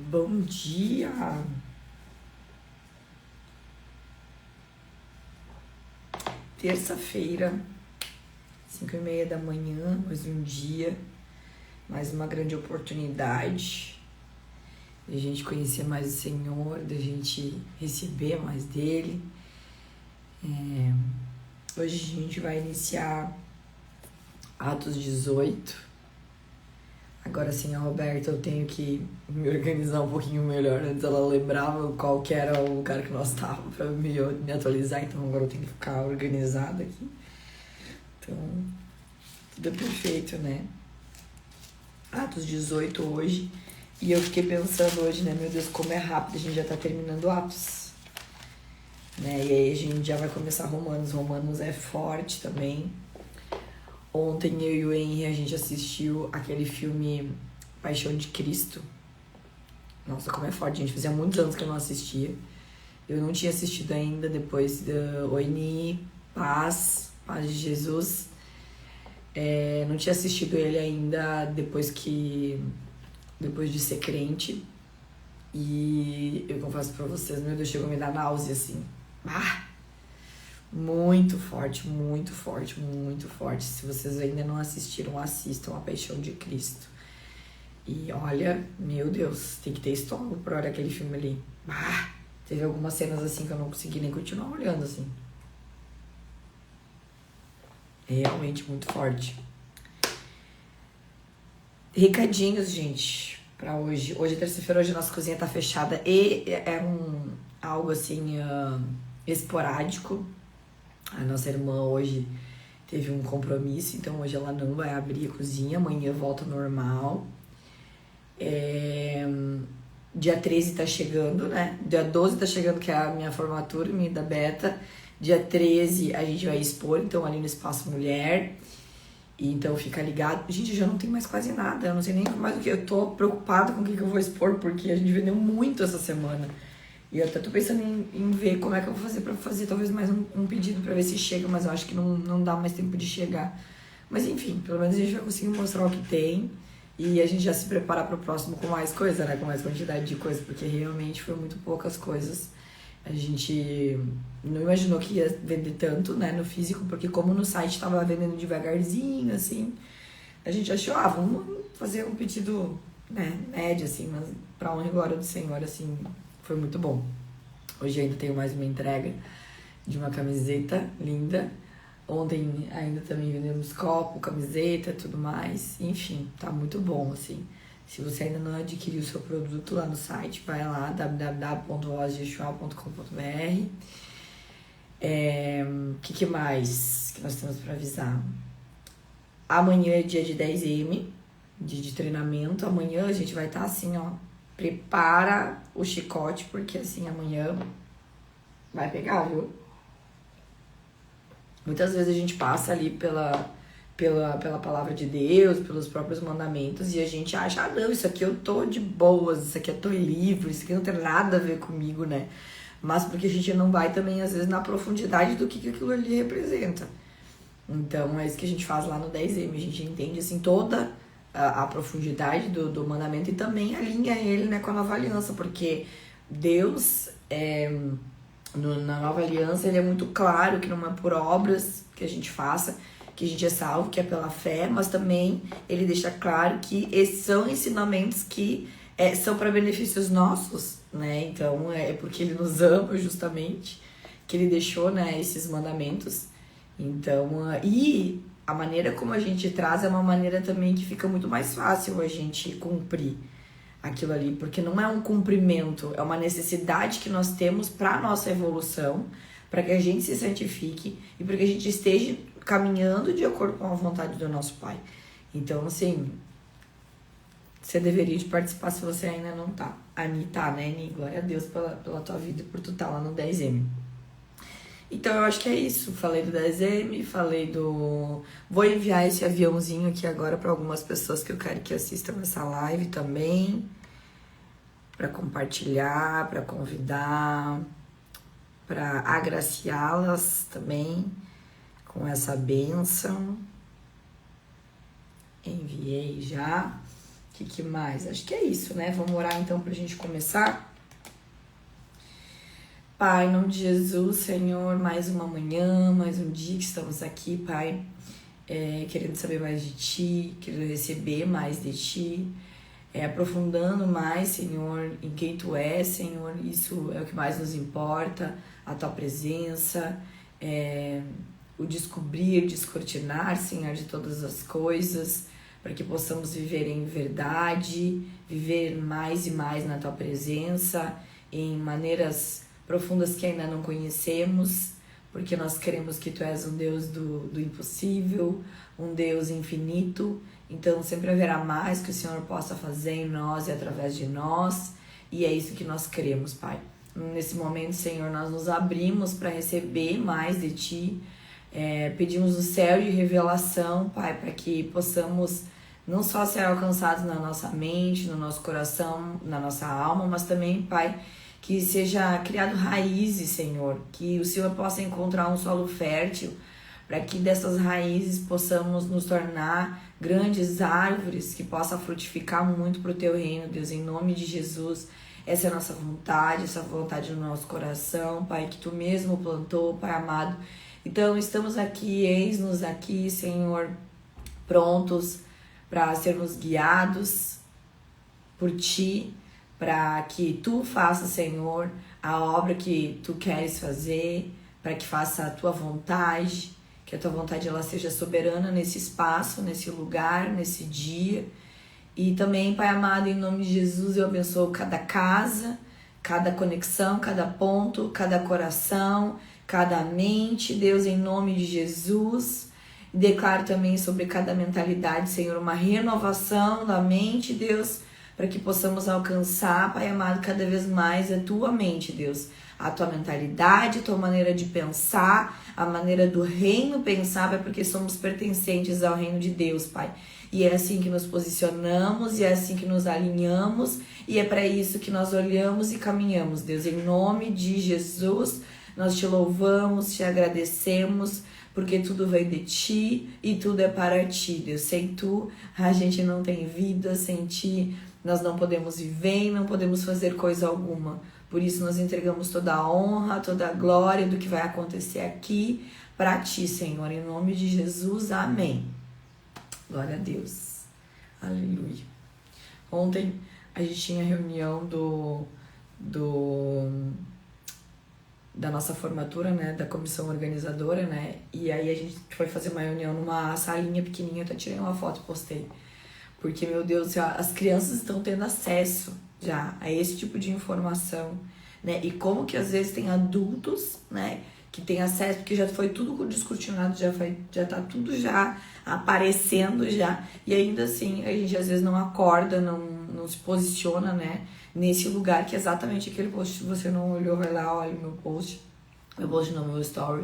Bom dia! Terça-feira, 5:30 da manhã, mais um dia, mais uma grande oportunidade de a gente conhecer mais o Senhor, de a gente receber mais dele. Hoje a gente vai iniciar Atos 18. Agora sim, a Roberta, eu tenho que me organizar um pouquinho melhor. Antes ela lembrava qual que era o lugar que nós estávamos para me atualizar, então agora eu tenho que ficar organizada aqui. Então, tudo é perfeito, né? Atos 18 hoje. E eu fiquei pensando hoje, né? Meu Deus, como é rápido, a gente já tá terminando Atos. Né? E aí a gente já vai começar Romanos. Romanos é forte também. Ontem eu e o Henry, a gente assistiu aquele filme Paixão de Cristo. Nossa, como é forte, gente. Fazia muitos anos que eu não assistia. Eu não tinha assistido ainda depois do Oini, Paz de Jesus. Não tinha assistido ele ainda depois de ser crente. E eu confesso pra vocês, meu Deus, chegou a me dar náusea, assim. Muito forte, muito forte, muito forte. Se vocês ainda não assistiram, assistam A Paixão de Cristo. E olha, meu Deus, tem que ter estômago pra olhar aquele filme ali. Teve algumas cenas assim que eu não consegui nem continuar olhando, assim. Realmente muito forte. Recadinhos, gente, pra hoje. Hoje é terça-feira, hoje a nossa cozinha tá fechada e é algo assim esporádico. A nossa irmã hoje teve um compromisso, então hoje ela não vai abrir a cozinha, amanhã volta normal. Dia 13 tá chegando, né? Dia 12 tá chegando, que é a minha formatura, minha da Beta. Dia 13 a gente vai expor, então ali no Espaço Mulher. E então fica ligado. Gente, já não tem mais quase nada, eu não sei nem mais o que. Eu tô preocupada com o que eu vou expor, porque a gente vendeu muito essa semana. E eu até tô pensando em ver como é que eu vou fazer pra fazer talvez mais um pedido pra ver se chega, mas eu acho que não dá mais tempo de chegar. Mas enfim, pelo menos a gente vai conseguir mostrar o que tem e a gente já se prepara pro próximo com mais coisa, né? Com mais quantidade de coisa, porque realmente foi muito poucas coisas. A gente não imaginou que ia vender tanto, né, no físico, porque como no site tava vendendo devagarzinho, assim, a gente achou, vamos fazer um pedido, né, médio, assim, mas pra honra e glória do Senhor, assim, foi muito bom. Hoje ainda tenho mais uma entrega de uma camiseta linda. Ontem ainda também vendemos copo, camiseta, tudo mais. Enfim, tá muito bom, assim. Se você ainda não adquiriu o seu produto lá no site, vai lá, www.vozdejoão.com.br. Que mais que nós temos para avisar? Amanhã é dia de 10M, dia de treinamento. Amanhã a gente vai estar assim, ó. Prepara o chicote, porque assim, amanhã vai pegar, viu? Muitas vezes a gente passa ali pela palavra de Deus, pelos próprios mandamentos, e a gente acha, não, isso aqui eu tô de boas, isso aqui eu tô livre, isso aqui não tem nada a ver comigo, né? Mas porque a gente não vai também, às vezes, na profundidade do que aquilo ali representa. Então, é isso que a gente faz lá no 10M, a gente entende, assim, toda a profundidade do mandamento e também alinha ele, né, com a nova aliança, porque Deus, na nova aliança, ele é muito claro que não é por obras que a gente faça, que a gente é salvo, que é pela fé, mas também ele deixa claro que esses são ensinamentos que são para benefícios nossos, né? Então, é porque ele nos ama justamente, que ele deixou, né, esses mandamentos. Então, e a maneira como a gente traz é uma maneira também que fica muito mais fácil a gente cumprir aquilo ali, porque não é um cumprimento, é uma necessidade que nós temos para nossa evolução, para que a gente se santifique e para que a gente esteja caminhando de acordo com a vontade do nosso Pai. Então, assim, você deveria de participar se você ainda não tá. A Ani tá, né, Ani? Glória a Deus pela tua vida e por tu tá lá no 10M. Então, eu acho que é isso. Falei do 10M, falei do... Vou enviar esse aviãozinho aqui agora para algumas pessoas que eu quero que assistam essa live também. Para compartilhar, para convidar, para agraciá-las também com essa bênção. Enviei já. que mais? Acho que é isso, né? Vamos orar então pra gente começar. Pai, em nome de Jesus, Senhor, mais uma manhã, mais um dia que estamos aqui, Pai, querendo saber mais de Ti, querendo receber mais de Ti, aprofundando mais, Senhor, em quem Tu és, Senhor, isso é o que mais nos importa, a Tua presença, o descobrir, descortinar, Senhor, de todas as coisas, para que possamos viver em verdade, viver mais e mais na Tua presença, em maneiras profundas que ainda não conhecemos, porque nós queremos que Tu és um Deus do impossível, um Deus infinito, então sempre haverá mais que o Senhor possa fazer em nós e através de nós, e é isso que nós queremos, Pai. Nesse momento, Senhor, nós nos abrimos para receber mais de Ti, pedimos o céu de revelação, Pai, para que possamos não só ser alcançados na nossa mente, no nosso coração, na nossa alma, mas também, Pai, que seja criado raízes, Senhor, que o Senhor possa encontrar um solo fértil, para que dessas raízes possamos nos tornar grandes árvores, que possa frutificar muito para o Teu reino, Deus, em nome de Jesus. Essa é a nossa vontade, essa vontade no nosso coração, Pai, que Tu mesmo plantou, Pai amado. Então, estamos aqui, eis-nos aqui, Senhor, prontos para sermos guiados por Ti, para que Tu faças, Senhor, a obra que Tu queres fazer, para que faça a Tua vontade, que a Tua vontade ela seja soberana nesse espaço, nesse lugar, nesse dia. E também, Pai amado, em nome de Jesus, eu abençoo cada casa, cada conexão, cada ponto, cada coração, cada mente, Deus, em nome de Jesus. E declaro também sobre cada mentalidade, Senhor, uma renovação da mente, Deus, para que possamos alcançar, Pai amado, cada vez mais a Tua mente, Deus. A Tua mentalidade, a Tua maneira de pensar, a maneira do reino pensar, Pai, porque somos pertencentes ao reino de Deus, Pai. E é assim que nos posicionamos, e é assim que nos alinhamos, e é para isso que nós olhamos e caminhamos, Deus. Em nome de Jesus, nós Te louvamos, Te agradecemos, porque tudo vem de Ti e tudo é para Ti, Deus. Sem Tu, a gente não tem vida, sem Ti nós não podemos viver e não podemos fazer coisa alguma. Por isso nós entregamos toda a honra, toda a glória do que vai acontecer aqui para Ti, Senhor. Em nome de Jesus, amém. Glória a Deus. Aleluia. Ontem a gente tinha reunião da nossa formatura, né, da comissão organizadora, né, e aí a gente foi fazer uma reunião numa salinha pequenininha, eu até tirei uma foto e postei, porque, meu Deus, as crianças estão tendo acesso já a esse tipo de informação, né, e como que às vezes tem adultos, né, que tem acesso, porque já foi tudo descortinado, já tá tudo já aparecendo já, e ainda assim a gente às vezes não acorda, não se posiciona, né, nesse lugar que é exatamente aquele post. Se você não olhou, vai lá, olha meu post não, meu story.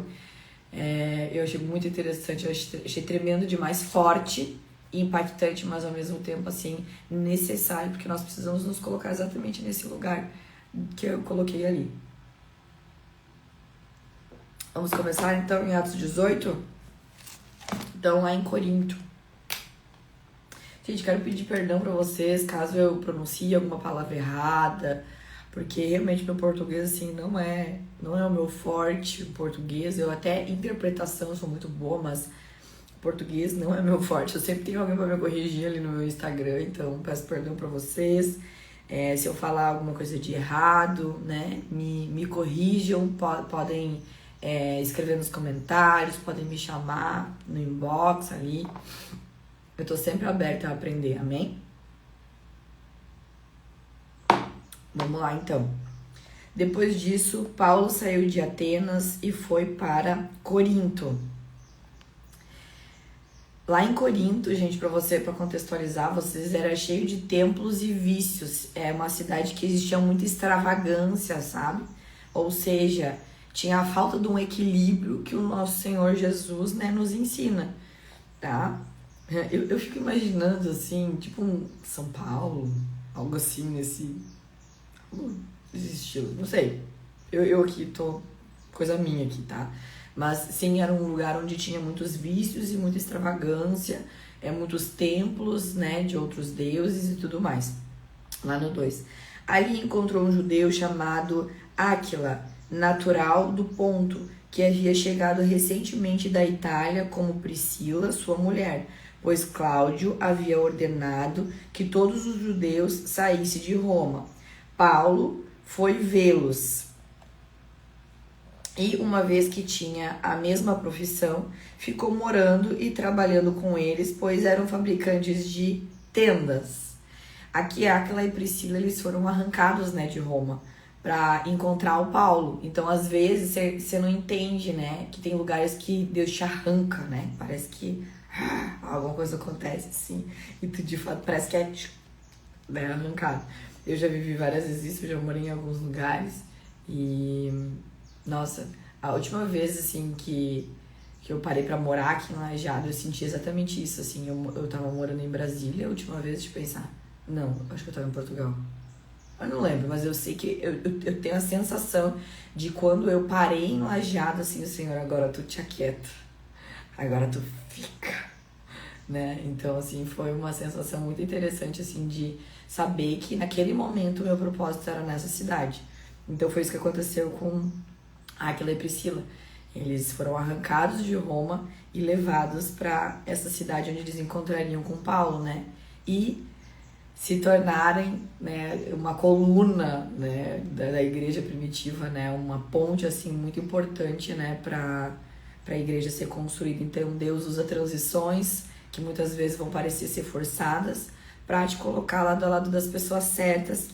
Eu achei muito interessante, eu achei tremendo demais, forte e impactante, mas ao mesmo tempo assim, necessário, porque nós precisamos nos colocar exatamente nesse lugar que eu coloquei ali. Vamos começar então em Atos 18? Então, lá em Corinto. Gente, quero pedir perdão pra vocês caso eu pronuncie alguma palavra errada, porque realmente meu português, assim, não é o meu forte, o português. Eu até, interpretação, eu sou muito boa, mas português não é meu forte. Eu sempre tenho alguém pra me corrigir ali no meu Instagram, então peço perdão pra vocês. Se eu falar alguma coisa de errado, né, me corrijam, podem escrever nos comentários, podem me chamar no inbox ali. Eu tô sempre aberta a aprender, amém? Vamos lá, então. Depois disso, Paulo saiu de Atenas e foi para Corinto. Lá em Corinto, gente, para contextualizar vocês, era cheio de templos e vícios. É uma cidade que existia muita extravagância, sabe? Ou seja, tinha a falta de um equilíbrio que o nosso Senhor Jesus, né, nos ensina, tá? Eu fico imaginando, assim, tipo um São Paulo, algo assim, nesse estilo, não sei. Eu aqui tô, coisa minha aqui, tá? Mas, sim, era um lugar onde tinha muitos vícios e muita extravagância, muitos templos, né, de outros deuses e tudo mais. Lá no 2. Ali encontrou um judeu chamado Áquila, natural do Ponto, que havia chegado recentemente da Itália como Priscila, sua mulher, pois Cláudio havia ordenado que todos os judeus saíssem de Roma. Paulo foi vê-los e, uma vez que tinha a mesma profissão, ficou morando e trabalhando com eles, pois eram fabricantes de tendas. Aqui, Áquila e Priscila, eles foram arrancados, né, de Roma para encontrar o Paulo. Então, às vezes, você não entende, né, que tem lugares que Deus te arranca, né? Parece que alguma coisa acontece, assim, e tu, de fato, parece que é arrancado. Eu já vivi várias vezes isso, eu já morei em alguns lugares e, nossa, a última vez, assim, que eu parei pra morar aqui em Lajeado, eu senti exatamente isso, assim, eu tava morando em Brasília a última vez, de pensar, não, acho que eu tava em Portugal. Eu não lembro, mas eu sei que eu tenho a sensação de quando eu parei em Lajeado, assim, o Senhor, agora tu te aquieta, agora tu fica, né? Então, assim, foi uma sensação muito interessante, assim, de saber que naquele momento o meu propósito era nessa cidade. Então foi isso que aconteceu com Áquila e Priscila. Eles foram arrancados de Roma e levados para essa cidade onde eles encontrariam com Paulo, né? E se tornarem, né, uma coluna, né, da igreja primitiva, né? Uma ponte, assim, muito importante, né, para a igreja ser construída. Então Deus usa transições que muitas vezes vão parecer ser forçadas para te colocar lado a lado das pessoas certas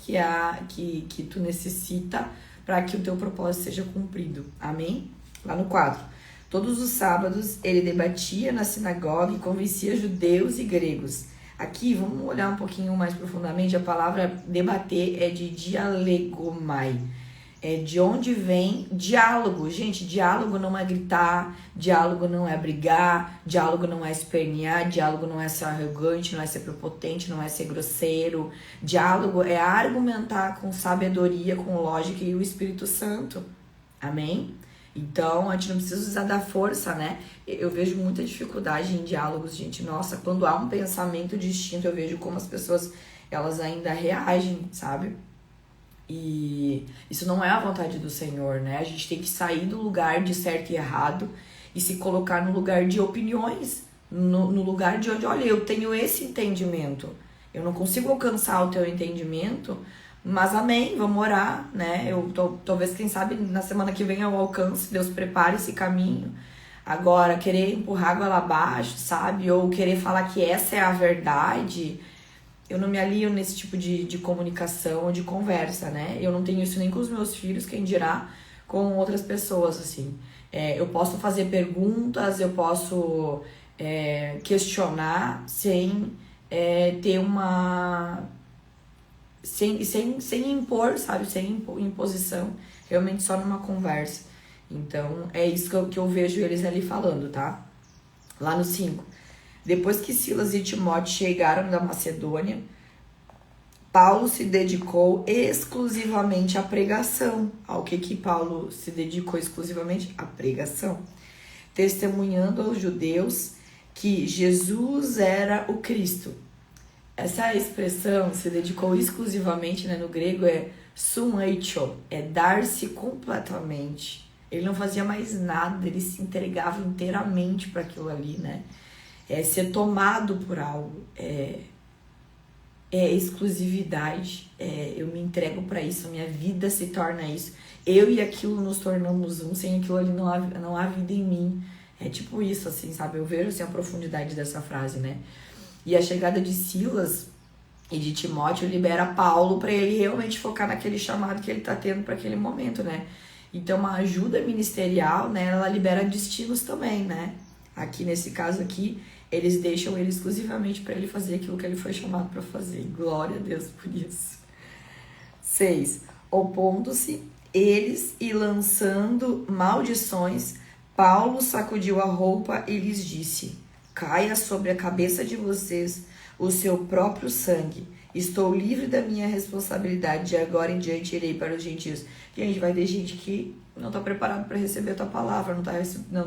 que tu necessita para que o teu propósito seja cumprido. Amém? Lá no 4. Todos os sábados ele debatia na sinagoga e convencia judeus e gregos. Aqui, vamos olhar um pouquinho mais profundamente. A palavra debater é de dialegomai. É de onde vem diálogo. Gente, diálogo não é gritar, diálogo não é brigar, diálogo não é espernear, diálogo não é ser arrogante, não é ser prepotente, não é ser grosseiro. Diálogo é argumentar com sabedoria, com lógica e o Espírito Santo. Amém? Então, a gente não precisa usar da força, né? Eu vejo muita dificuldade em diálogos, gente. Nossa, quando há um pensamento distinto, eu vejo como as pessoas, elas ainda reagem, sabe? E isso não é a vontade do Senhor, né? A gente tem que sair do lugar de certo e errado e se colocar no lugar de opiniões, no lugar de onde, olha, eu tenho esse entendimento. Eu não consigo alcançar o teu entendimento, mas amém, vamos orar, né? Talvez, quem sabe, na semana que vem eu alcance, Deus prepare esse caminho. Agora, querer empurrar água lá abaixo, sabe? Ou querer falar que essa é a verdade, eu não me alio nesse tipo de comunicação ou de conversa, né? Eu não tenho isso nem com os meus filhos, quem dirá com outras pessoas, assim. Eu posso fazer perguntas, eu posso questionar sem ter uma... Sem impor, sabe? Sem imposição, realmente só numa conversa. Então, é isso que eu vejo eles ali falando, tá? Lá no 5. Depois que Silas e Timóteo chegaram da Macedônia, Paulo se dedicou exclusivamente à pregação. Ao que Paulo se dedicou exclusivamente? À pregação. Testemunhando aos judeus que Jesus era o Cristo. Essa expressão, se dedicou exclusivamente, né, no grego, é sumaicho, é dar-se completamente. Ele não fazia mais nada, ele se entregava inteiramente para aquilo ali, né? Ser tomado por algo, exclusividade, eu me entrego para isso, a minha vida se torna isso. Eu e aquilo nos tornamos um, sem aquilo ali não há vida em mim. É tipo isso, assim, sabe? Eu vejo assim, a profundidade dessa frase, né? E a chegada de Silas e de Timóteo libera Paulo para ele realmente focar naquele chamado que ele está tendo para aquele momento, né? Então, a ajuda ministerial, né, ela libera destinos também, né? Aqui, nesse caso aqui, eles deixam ele exclusivamente para ele fazer aquilo que ele foi chamado para fazer. Glória a Deus por isso. 6. Opondo-se eles e lançando maldições, Paulo sacudiu a roupa e lhes disse: caia sobre a cabeça de vocês o seu próprio sangue. Estou livre da minha responsabilidade, de agora em diante irei para os gentios. Gente, vai ter gente que não tá preparado para receber a tua palavra, não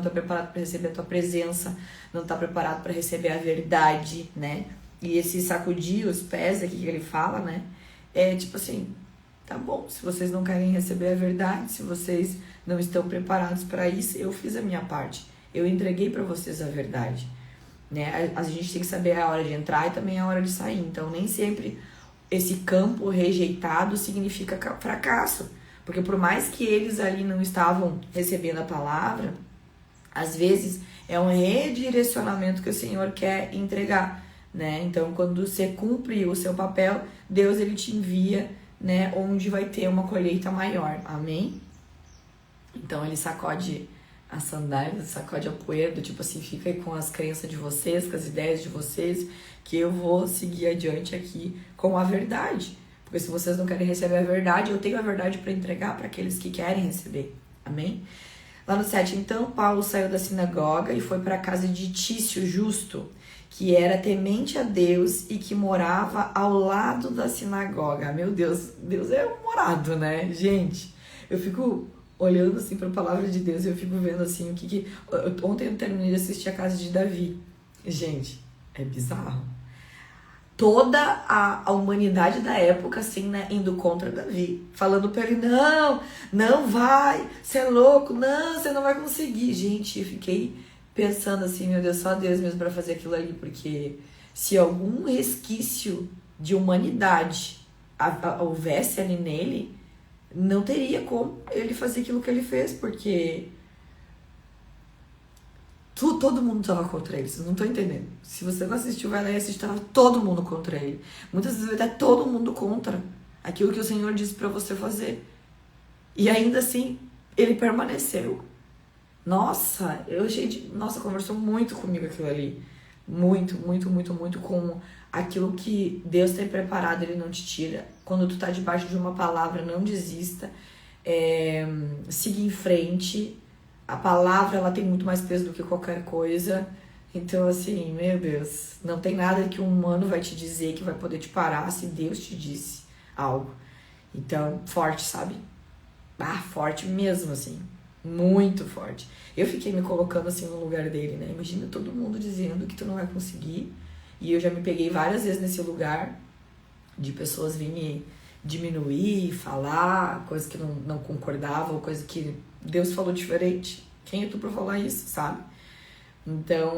tá preparado para receber a tua presença, não tá preparado para receber a verdade, né? E esse sacudir os pés aqui que ele fala, né? É tipo assim, tá bom, se vocês não querem receber a verdade, se vocês não estão preparados para isso, eu fiz a minha parte. Eu entreguei para vocês a verdade, né? A gente tem que saber a hora de entrar e também a hora de sair. Então, nem sempre esse campo rejeitado significa fracasso. Porque por mais que eles ali não estavam recebendo a palavra, às vezes é um redirecionamento que o Senhor quer entregar, né? Então, quando você cumpre o seu papel, Deus ele te envia, né, onde vai ter uma colheita maior. Amém? Então, ele sacode a sandália, sacode a poeira, do tipo assim, fica aí com as crenças de vocês, com as ideias de vocês, que eu vou seguir adiante aqui com a verdade. Porque se vocês não querem receber a verdade, eu tenho a verdade para entregar para aqueles que querem receber. Amém? Lá no 7, então, Paulo saiu da sinagoga e foi para a casa de Tício Justo, que era temente a Deus e que morava ao lado da sinagoga. Meu Deus, Deus é humorado, né? Gente, eu fico olhando assim para a palavra de Deus e eu fico vendo assim o que... Ontem eu terminei de assistir a casa de Davi. Gente, é bizarro. Toda a humanidade da época, assim, né, indo contra Davi. Falando pra ele, não vai, você é louco, não, você não vai conseguir. Gente, eu fiquei pensando assim, meu Deus, só Deus mesmo pra fazer aquilo ali. Porque se algum resquício de humanidade houvesse ali nele, não teria como ele fazer aquilo que ele fez, porque todo mundo tava contra ele, vocês não estão entendendo. Se você não assistiu, vai lá e assiste, tava todo mundo contra ele. Muitas vezes vai estar todo mundo contra aquilo que o Senhor disse pra você fazer. E ainda assim, ele permaneceu. Nossa, Nossa, conversou muito comigo aquilo ali. Muito, muito, muito, muito com aquilo que Deus tem preparado, ele não te tira. Quando tu tá debaixo de uma palavra, não desista. Siga em frente. A palavra, ela tem muito mais peso do que qualquer coisa. Então, assim, meu Deus, não tem nada que um humano vai te dizer que vai poder te parar se Deus te disse algo. Então, forte, sabe? Forte mesmo, assim. Muito forte. Eu fiquei me colocando, assim, no lugar dele, né? Imagina todo mundo dizendo que tu não vai conseguir. E eu já me peguei várias vezes nesse lugar de pessoas virem diminuir, falar coisas que não concordavam, coisas que Deus falou diferente. Quem é tu pra falar isso, sabe? Então,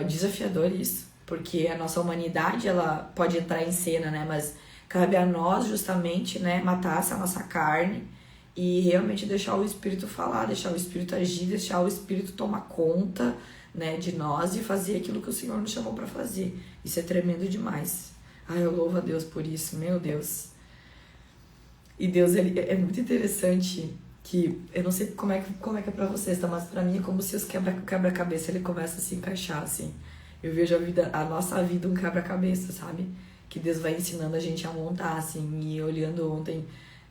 desafiador isso. Porque a nossa humanidade, ela pode entrar em cena, né? Mas cabe a nós, justamente, né? Matar essa nossa carne e realmente deixar o Espírito falar, deixar o Espírito agir, deixar o Espírito tomar conta, né, de nós e fazer aquilo que o Senhor nos chamou pra fazer. Isso é tremendo demais. Eu louvo a Deus por isso, meu Deus. E Deus, ele é muito interessante, que eu não sei como é que é pra vocês, tá? Mas pra mim é como se os quebra-cabeça ele começa a se encaixar, assim. Eu vejo a nossa vida um quebra-cabeça, sabe? Que Deus vai ensinando a gente a montar, assim. E olhando ontem,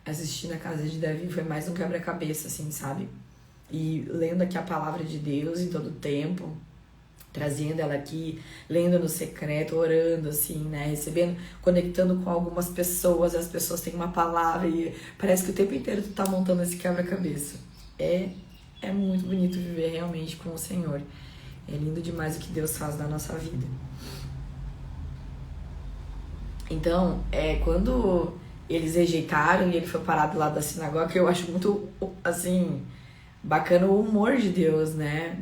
assistindo a casa de Davi, foi mais um quebra-cabeça, assim, sabe? E lendo aqui a palavra de Deus em todo o tempo, trazendo ela aqui, lendo no secreto, orando, assim, né, recebendo, conectando com algumas pessoas, as pessoas têm uma palavra e parece que o tempo inteiro tu tá montando esse quebra-cabeça. É muito bonito viver realmente com o Senhor. É lindo demais o que Deus faz na nossa vida. Então, quando eles rejeitaram e ele foi parado lá da sinagoga, que eu acho muito, assim, bacana o humor de Deus, né,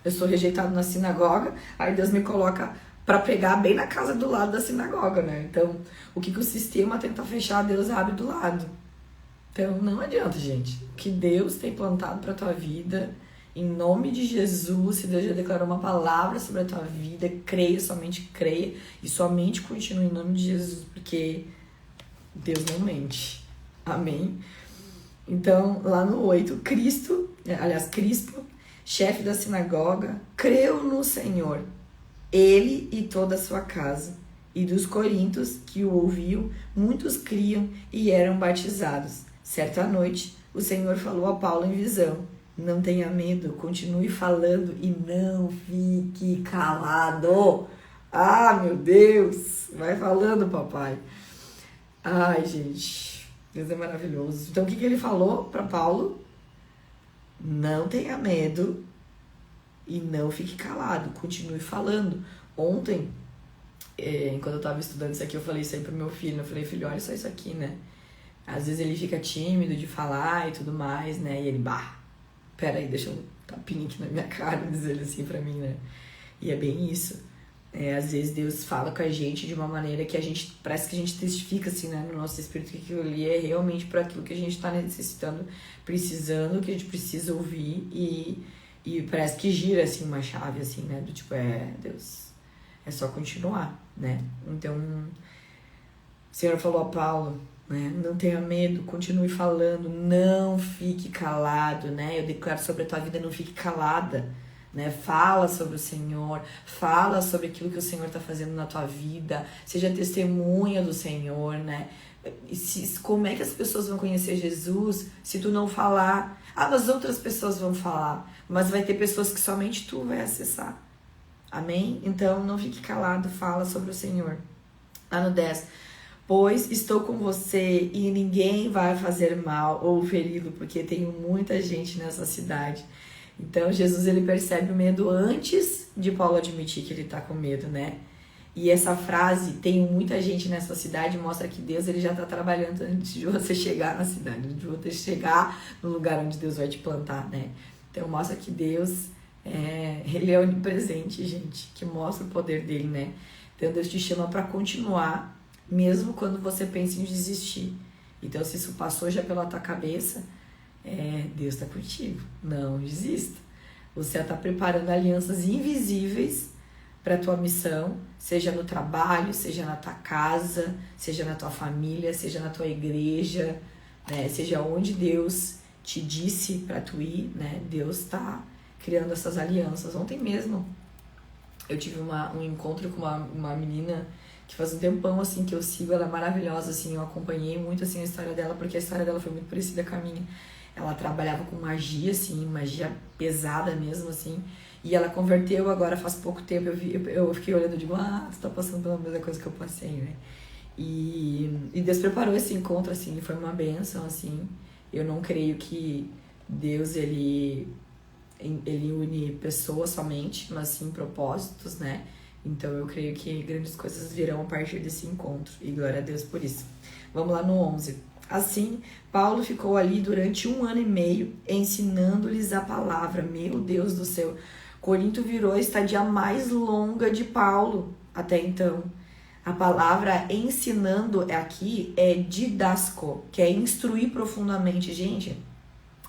eu sou rejeitado na sinagoga, aí Deus me coloca pra pregar bem na casa do lado da sinagoga, né? Então, o que o sistema tenta fechar, Deus abre do lado. Então, não adianta, gente. O que Deus tem plantado pra tua vida, em nome de Jesus, se Deus já declarou uma palavra sobre a tua vida, creia, somente creia, e somente continue em nome de Jesus, porque Deus não mente. Amém? Então, lá no 8, Crispo, chefe da sinagoga, creu no Senhor, ele e toda a sua casa. E dos coríntios que o ouviam, muitos criam e eram batizados. Certa noite, o Senhor falou a Paulo em visão: não tenha medo, continue falando e não fique calado. Meu Deus, vai falando, papai. Gente, Deus é maravilhoso. Então, o que ele falou para Paulo? Não tenha medo e não fique calado, continue falando. Ontem, quando eu tava estudando isso aqui, eu falei isso aí pro meu filho. Eu falei, filho, olha só isso aqui, né? Às vezes ele fica tímido de falar e tudo mais, né? E ele, peraí, deixa eu tapinha aqui na minha cara, diz ele assim pra mim, né? E é bem isso. Às vezes Deus fala com a gente de uma maneira que parece que a gente testifica assim, né, no nosso espírito que aquilo ali é realmente para aquilo que a gente está necessitando, precisando, que a gente precisa ouvir e parece que gira assim uma chave assim, né, do tipo, Deus, é só continuar, né? Então, o Senhor falou a Paulo, né, não tenha medo, continue falando, não fique calado, né? Eu declaro sobre a tua vida, não fique calada. Né? Fala sobre o Senhor, fala sobre aquilo que o Senhor está fazendo na tua vida, seja testemunha do Senhor, né? Como é que as pessoas vão conhecer Jesus se tu não falar? As outras pessoas vão falar, mas vai ter pessoas que somente tu vai acessar. Amém? Então não fique calado, fala sobre o Senhor. Lá no 10, pois estou com você e ninguém vai fazer mal ou feri-lo, porque tenho muita gente nessa cidade. Então, Jesus, ele percebe o medo antes de Paulo admitir que ele tá com medo, né? E essa frase, tenho muita gente nessa cidade, mostra que Deus, ele já tá trabalhando antes de você chegar na cidade, antes de você chegar no lugar onde Deus vai te plantar, né? Então, mostra que Deus, ele é onipresente, gente, que mostra o poder dele, né? Então, Deus te chama para continuar, mesmo quando você pensa em desistir. Então, se isso passou já pela tua cabeça, Deus está contigo, não desista. Você está preparando alianças invisíveis para a tua missão, seja no trabalho, seja na tua casa, seja na tua família, seja na tua igreja, né? Seja onde Deus te disse para tu ir, né? Deus está criando essas alianças. Ontem mesmo eu tive um encontro com uma menina que faz um tempão assim que eu sigo, ela é maravilhosa, assim, eu acompanhei muito assim a história dela, porque a história dela foi muito parecida com a minha. Ela trabalhava com magia, assim, magia pesada mesmo, assim. E ela converteu agora faz pouco tempo. Eu fiquei olhando e digo, você tá passando pela mesma coisa que eu passei, né? E Deus preparou esse encontro, assim, foi uma bênção, assim. Eu não creio que Deus, ele une pessoas somente, mas sim propósitos, né? Então eu creio que grandes coisas virão a partir desse encontro. E glória a Deus por isso. Vamos lá no 11. Assim, Paulo ficou ali durante 1 ano e meio, ensinando-lhes a palavra. Meu Deus do céu. Corinto virou a estadia mais longa de Paulo até então. A palavra ensinando aqui é didasco, que é instruir profundamente. Gente,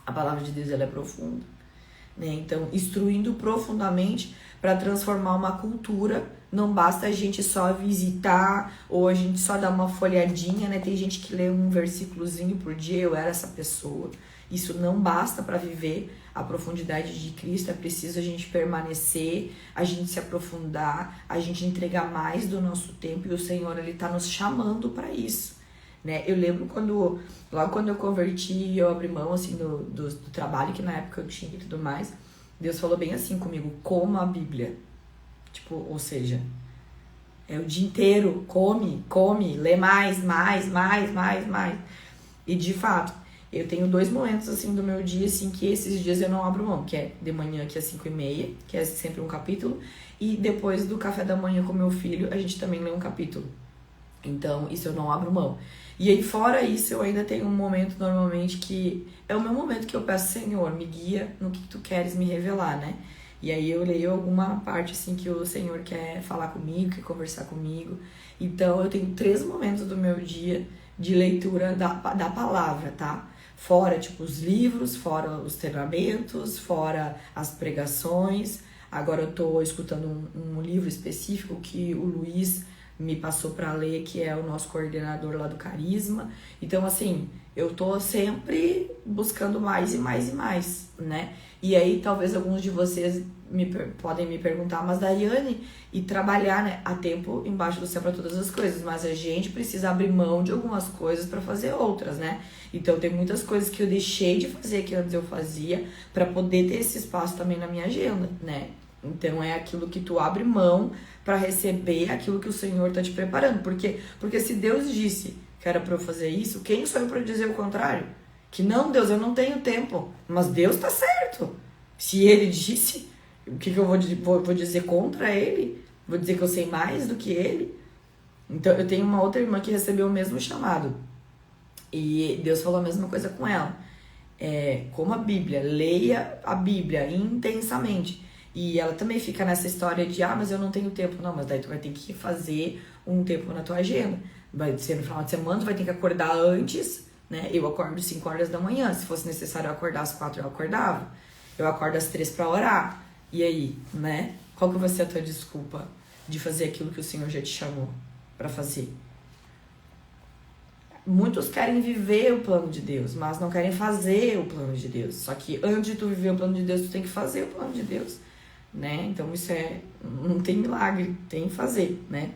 a palavra de Deus, ela é profunda, né? Então, instruindo profundamente para transformar uma cultura. Não basta a gente só visitar ou a gente só dar uma folhadinha, né? Tem gente que lê um versículozinho por dia, eu era essa pessoa. Isso não basta para viver a profundidade de Cristo, é preciso a gente permanecer, a gente se aprofundar, a gente entregar mais do nosso tempo, e o Senhor, ele tá nos chamando para isso, né? Eu lembro logo quando eu converti, eu abri mão assim do trabalho que na época eu tinha e tudo mais, Deus falou bem assim comigo, coma a Bíblia. Tipo, ou seja, o dia inteiro, come, lê mais. E de fato, eu tenho 2 momentos assim do meu dia, assim, que esses dias eu não abro mão, que é de manhã, que é 5h30, que é sempre um capítulo, e depois do café da manhã com meu filho, a gente também lê um capítulo. Então, isso eu não abro mão. E aí, fora isso, eu ainda tenho um momento, normalmente, que é o meu momento que eu peço, Senhor, me guia no que tu queres me revelar, né? E aí eu leio alguma parte, assim, que o Senhor quer falar comigo, quer conversar comigo. Então, eu tenho 3 momentos do meu dia de leitura da palavra, tá? Fora, tipo, os livros, fora os treinamentos, fora as pregações. Agora eu tô escutando um livro específico que o Luiz me passou para ler, que é o nosso coordenador lá do Carisma. Então, assim, eu tô sempre buscando mais e mais, né? E aí, talvez alguns de vocês podem me perguntar, mas Daiane, e trabalhar, né? Há tempo embaixo do céu para todas as coisas, mas a gente precisa abrir mão de algumas coisas para fazer outras, né? Então, tem muitas coisas que eu deixei de fazer que antes eu fazia para poder ter esse espaço também na minha agenda, né? Então, é aquilo que tu abre mão para receber aquilo que o Senhor tá te preparando. Porque se Deus disse que era para eu fazer isso, quem sou eu para dizer o contrário? Que não, Deus, eu não tenho tempo. Mas Deus tá certo. Se ele disse, o que eu vou dizer contra ele? Vou dizer que eu sei mais do que ele? Então, eu tenho uma outra irmã que recebeu o mesmo chamado. E Deus falou a mesma coisa com ela. Como a Bíblia, leia a Bíblia intensamente. E ela também fica nessa história de, mas eu não tenho tempo. Não, mas daí tu vai ter que fazer um tempo na tua agenda. Vai ser no final de semana, tu vai ter que acordar antes, né? Eu acordo 5 horas da manhã. Se fosse necessário eu acordar às 4, eu acordava. Eu acordo às 3 para orar. E aí, né? Qual que vai ser a tua desculpa de fazer aquilo que o Senhor já te chamou para fazer? Muitos querem viver o plano de Deus, mas não querem fazer o plano de Deus. Só que antes de tu viver o plano de Deus, tu tem que fazer o plano de Deus, né? Então isso não tem milagre, tem que fazer, né?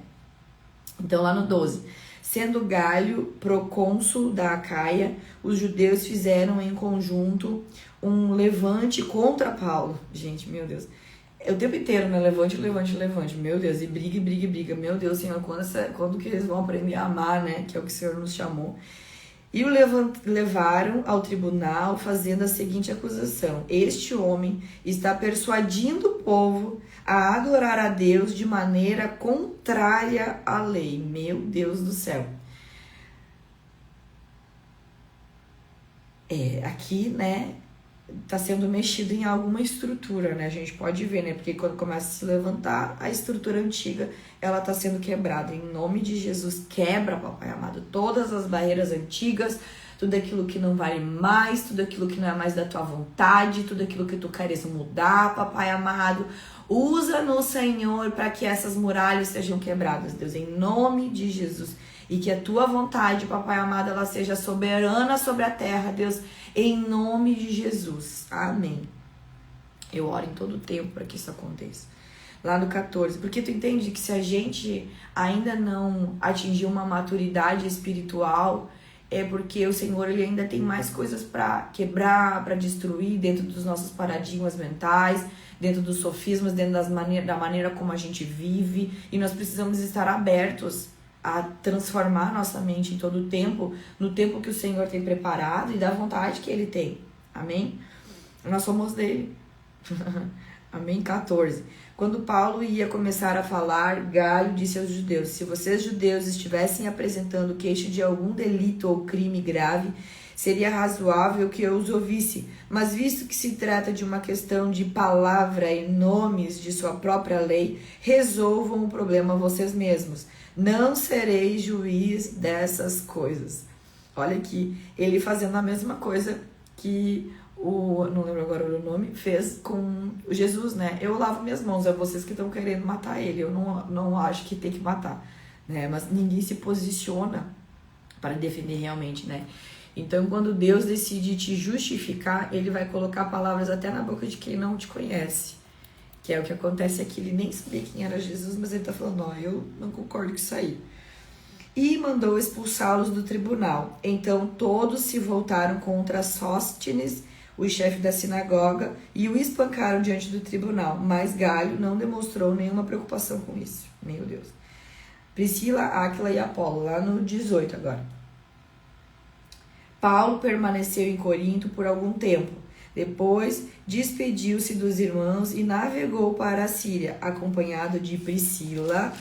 Então lá no 12, sendo Galho procônsul da Acaia, os judeus fizeram em conjunto um levante contra Paulo. Gente, meu Deus. O tempo inteiro, né? Levante. Meu Deus, e briga. Meu Deus, Senhor, quando que eles vão aprender a amar, né? Que é o que o Senhor nos chamou. E o levaram ao tribunal fazendo a seguinte acusação: este homem está persuadindo o povo a adorar a Deus de maneira contrária à lei. Meu Deus do céu. Aqui, né? Tá sendo mexido em alguma estrutura, né? A gente pode ver, né? Porque quando começa a se levantar, a estrutura antiga, ela tá sendo quebrada. Em nome de Jesus, quebra, papai amado, todas as barreiras antigas, tudo aquilo que não vale mais, tudo aquilo que não é mais da tua vontade, tudo aquilo que tu queres mudar, papai amado. Usa no Senhor para que essas muralhas sejam quebradas, Deus, em nome de Jesus. E que a tua vontade, papai amado, ela seja soberana sobre a terra, Deus, em nome de Jesus. Amém. Eu oro em todo o tempo para que isso aconteça. Lá no 14, porque tu entende que se a gente ainda não atingiu uma maturidade espiritual, é porque o Senhor ele ainda tem mais coisas para quebrar, para destruir dentro dos nossos paradigmas mentais, dentro dos sofismas, dentro da maneira como a gente vive, e nós precisamos estar abertos a transformar nossa mente em todo o tempo, no tempo que o Senhor tem preparado e da vontade que Ele tem. Amém? Nós somos dele. Amém? 14. Quando Paulo ia começar a falar, Galho disse aos judeus: se vocês judeus estivessem apresentando queixa de algum delito ou crime grave, seria razoável que eu os ouvisse. Mas visto que se trata de uma questão de palavra e nomes de sua própria lei, resolvam o problema vocês mesmos. Não serei juiz dessas coisas. Olha aqui, ele fazendo a mesma coisa que não lembro agora o nome, fez com Jesus, né? Eu lavo minhas mãos, é vocês que estão querendo matar ele. Eu não acho que tem que matar, né? Mas ninguém se posiciona para defender realmente, né? Então, quando Deus decide te justificar, ele vai colocar palavras até na boca de quem não te conhece. Que é o que acontece aqui. Ele nem sabia quem era Jesus, mas ele tá falando, eu não concordo com isso aí. E mandou expulsá-los do tribunal. Então, todos se voltaram contra Sóstenes, o chefe da sinagoga, e o espancaram diante do tribunal. Mas Galho não demonstrou nenhuma preocupação com isso. Meu Deus. Priscila, Áquila e Apolo, lá no 18 agora. Paulo permaneceu em Corinto por algum tempo. Depois, despediu-se dos irmãos e navegou para a Síria, acompanhado de Priscila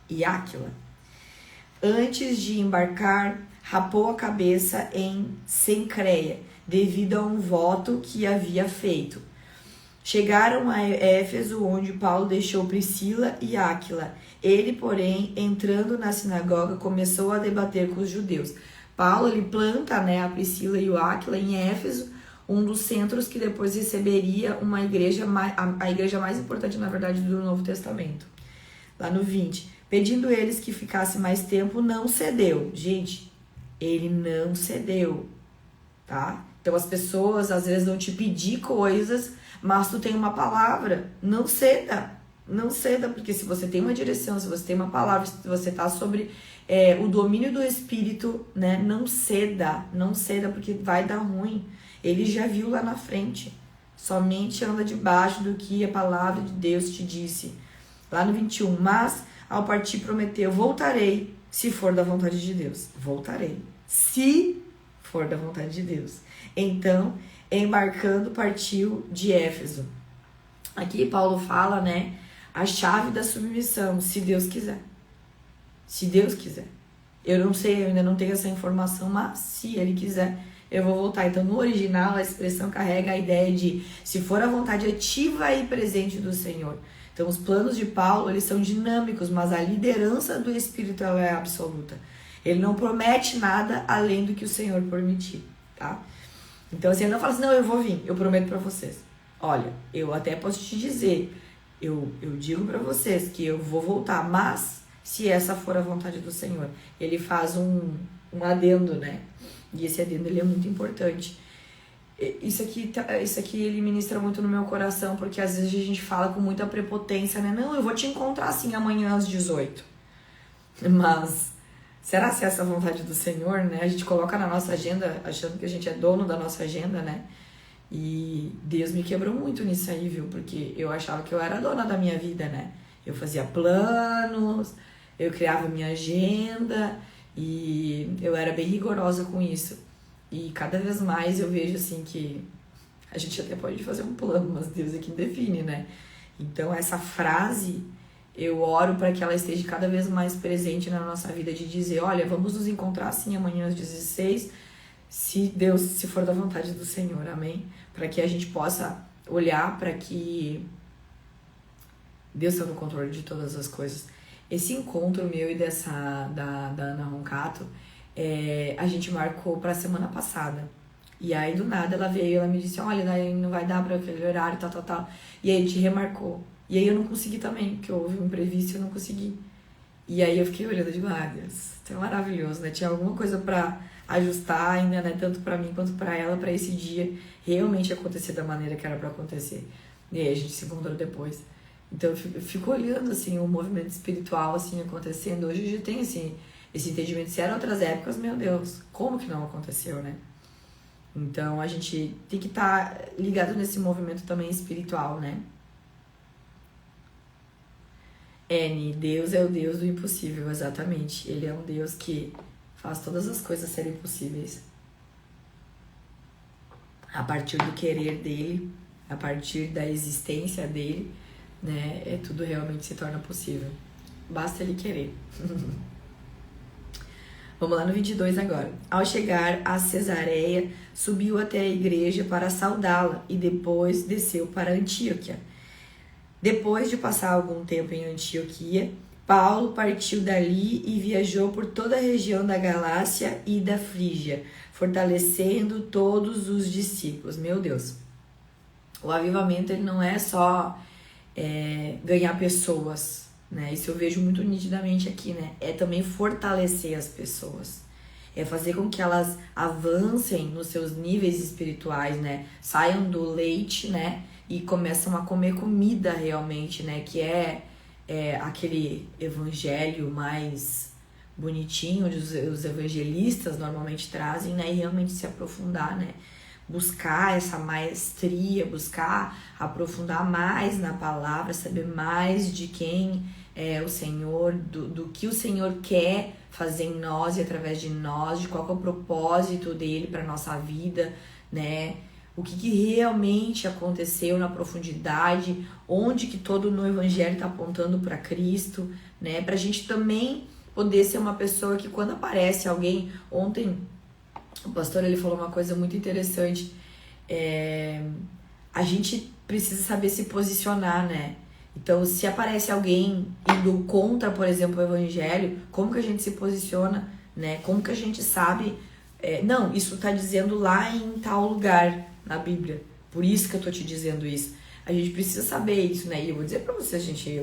e Áquila. Antes de embarcar, rapou a cabeça em Cencreia, devido a um voto que havia feito. Chegaram a Éfeso, onde Paulo deixou Priscila e Áquila. Ele, porém, entrando na sinagoga, começou a debater com os judeus. Paulo, ele planta, né, a Priscila e o Áquila em Éfeso, um dos centros que depois receberia uma igreja, a igreja mais importante, na verdade, do Novo Testamento. Lá no 20. Pedindo eles que ficasse mais tempo, não cedeu. Gente, ele não cedeu, tá? Então as pessoas às vezes vão te pedir coisas, mas tu tem uma palavra. Não ceda. Não ceda, porque se você tem uma direção, se você tem uma palavra, se você tá sobre o domínio do Espírito, né? Não ceda, porque vai dar ruim. Ele já viu lá na frente. Somente anda debaixo do que a palavra de Deus te disse. Lá no 21. Mas, ao partir, prometeu: voltarei, se for da vontade de Deus. Voltarei, se for da vontade de Deus. Então, embarcando, partiu de Éfeso. Aqui Paulo fala, né, a chave da submissão, se Deus quiser. Se Deus quiser. Eu não sei, eu ainda não tenho essa informação, mas se Ele quiser, eu vou voltar. Então, no original, a expressão carrega a ideia de se for a vontade ativa e presente do Senhor. Então, os planos de Paulo, eles são dinâmicos, mas a liderança do Espírito ela é absoluta. Ele não promete nada além do que o Senhor permitir, tá? Então, assim, ele não fala assim, não, eu vou vir, eu prometo pra vocês. Olha, eu até posso te dizer, eu digo pra vocês que eu vou voltar, mas se essa for a vontade do Senhor. Ele faz um adendo, né? E esse adendo, ele é muito importante. Isso aqui ele ministra muito no meu coração, porque às vezes a gente fala com muita prepotência, né? Não, eu vou te encontrar assim amanhã às 18. Mas será se essa é a vontade do Senhor, né? A gente coloca na nossa agenda, achando que a gente é dono da nossa agenda, né? E Deus me quebrou muito nisso aí, viu? Porque eu achava que eu era dona da minha vida, né? Eu fazia planos, eu criava minha agenda e eu era bem rigorosa com isso. E cada vez mais eu vejo assim que a gente até pode fazer um plano, mas Deus é quem define, né? Então essa frase, eu oro para que ela esteja cada vez mais presente na nossa vida, de dizer, olha, vamos nos encontrar assim amanhã às 16, se for da vontade do Senhor, amém? Para que a gente possa olhar para que Deus está no controle de todas as coisas. Esse encontro meu e da Ana Roncato, a gente marcou pra semana passada. E aí, do nada, ela veio e ela me disse, olha, daí não vai dar pra aquele horário, tal. E aí, a gente remarcou. E aí, eu não consegui também, porque houve um imprevisto e eu não consegui. E aí, eu fiquei olhando e digo, Deus, isso é maravilhoso, né? Tinha alguma coisa pra ajustar ainda, né? Tanto pra mim quanto pra ela, pra esse dia realmente acontecer da maneira que era pra acontecer. E aí, a gente se encontrou depois. Então, eu fico olhando, assim, o movimento espiritual, assim, acontecendo. Hoje eu já tenho, assim, esse entendimento. Se eram outras épocas, meu Deus, como que não aconteceu, né? Então, a gente tem que estar ligado nesse movimento também espiritual, né? Deus é o Deus do impossível, exatamente. Ele é um Deus que faz todas as coisas serem possíveis. A partir do querer dele, a partir da existência dele, né? Tudo realmente se torna possível. Basta ele querer. Vamos lá no 22 agora. Ao chegar a Cesareia, subiu até a igreja para saudá-la e depois desceu para Antioquia. Depois de passar algum tempo em Antioquia, Paulo partiu dali e viajou por toda a região da Galácia e da Frígia, fortalecendo todos os discípulos. Meu Deus, o avivamento ele não é só ganhar pessoas, né? Isso eu vejo muito nitidamente aqui, né? É também fortalecer as pessoas. É fazer com que elas avancem nos seus níveis espirituais, né? Saiam do leite, né? E começam a comer comida realmente, né? Que é aquele evangelho mais bonitinho, onde os evangelistas normalmente trazem, né? E realmente se aprofundar, né? Buscar essa maestria, buscar aprofundar mais na palavra, saber mais de quem é o Senhor, do que o Senhor quer fazer em nós e através de nós, de qual é o propósito dele para nossa vida, né? O que realmente aconteceu na profundidade, onde que todo no Evangelho está apontando para Cristo, né? Para a gente também poder ser uma pessoa que quando aparece alguém, ontem o pastor ele falou uma coisa muito interessante, a gente precisa saber se posicionar, né? Então, se aparece alguém indo contra, por exemplo, o evangelho, como que a gente se posiciona, né? Como que a gente sabe, não, isso tá dizendo lá em tal lugar na Bíblia, por isso que eu tô te dizendo isso. A gente precisa saber isso, né? E eu vou dizer pra vocês, gente,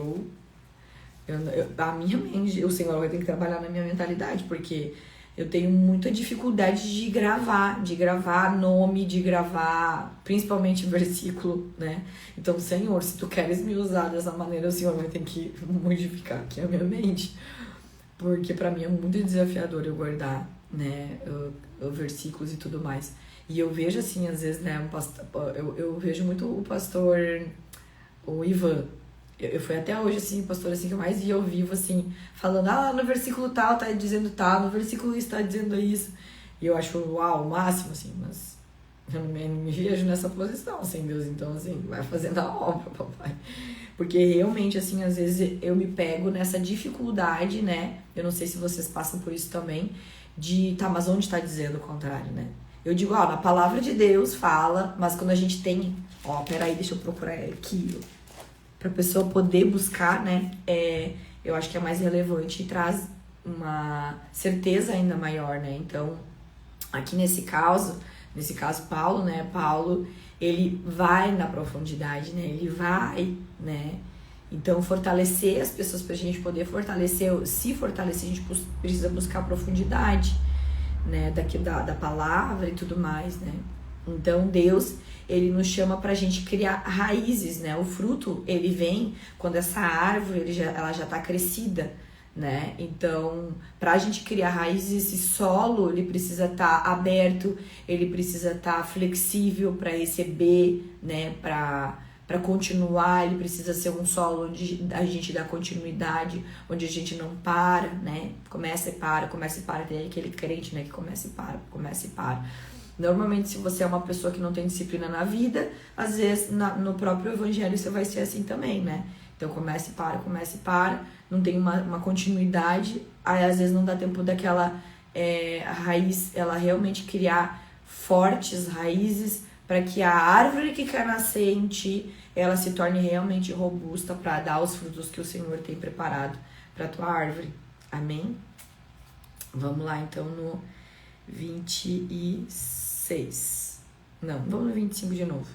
a minha mente, o Senhor vai ter que trabalhar na minha mentalidade, porque eu tenho muita dificuldade de gravar nome, de gravar principalmente versículo, né? Então, Senhor, se tu queres me usar dessa maneira, o Senhor vai ter que modificar aqui a minha mente. Porque pra mim é muito desafiador eu guardar, né, versículos e tudo mais. E eu vejo assim, às vezes, né, eu vejo muito o pastor, o Ivan. Eu fui até hoje, assim, o pastor assim, que eu mais via ao vivo, assim, falando, no versículo tal tá dizendo tal, no versículo isso tá dizendo isso. E eu acho, uau, o máximo, assim, mas Eu não me vejo nessa posição sem Deus. Então, assim, vai fazendo a obra, papai. Porque realmente, assim, às vezes eu me pego nessa dificuldade, né? Eu não sei se vocês passam por isso também, de, tá, mas onde tá dizendo o contrário, né? Eu digo, ó, na palavra de Deus fala, mas quando a gente tem, ó, peraí, deixa eu procurar aqui, pra pessoa poder buscar, né? Eu acho que é mais relevante e traz uma certeza ainda maior, né? Então, aqui nesse caso, Paulo, né? Paulo, ele vai na profundidade, né? Ele vai, né? Então, fortalecer as pessoas pra gente poder se fortalecer, a gente precisa buscar profundidade, né? Da palavra e tudo mais, né? Então, Deus, ele nos chama pra gente criar raízes, né? O fruto, ele vem quando essa árvore, ela já tá crescida, né? Então, pra gente criar raízes, esse solo, ele precisa estar aberto, ele precisa estar flexível para receber, né? Para continuar, ele precisa ser um solo onde a gente dá continuidade, onde a gente não para, né? Começa e para. Tem aquele crente, né, que começa e para. Normalmente, se você é uma pessoa que não tem disciplina na vida, às vezes no próprio evangelho você vai ser assim também, né? Então, começa e para, não tem uma continuidade, aí às vezes não dá tempo daquela raiz, ela realmente criar fortes raízes para que a árvore que quer nascer em ti, ela se torne realmente robusta para dar os frutos que o Senhor tem preparado para tua árvore. Amém? Vamos lá, então, no 26. Não, vamos no 25 de novo.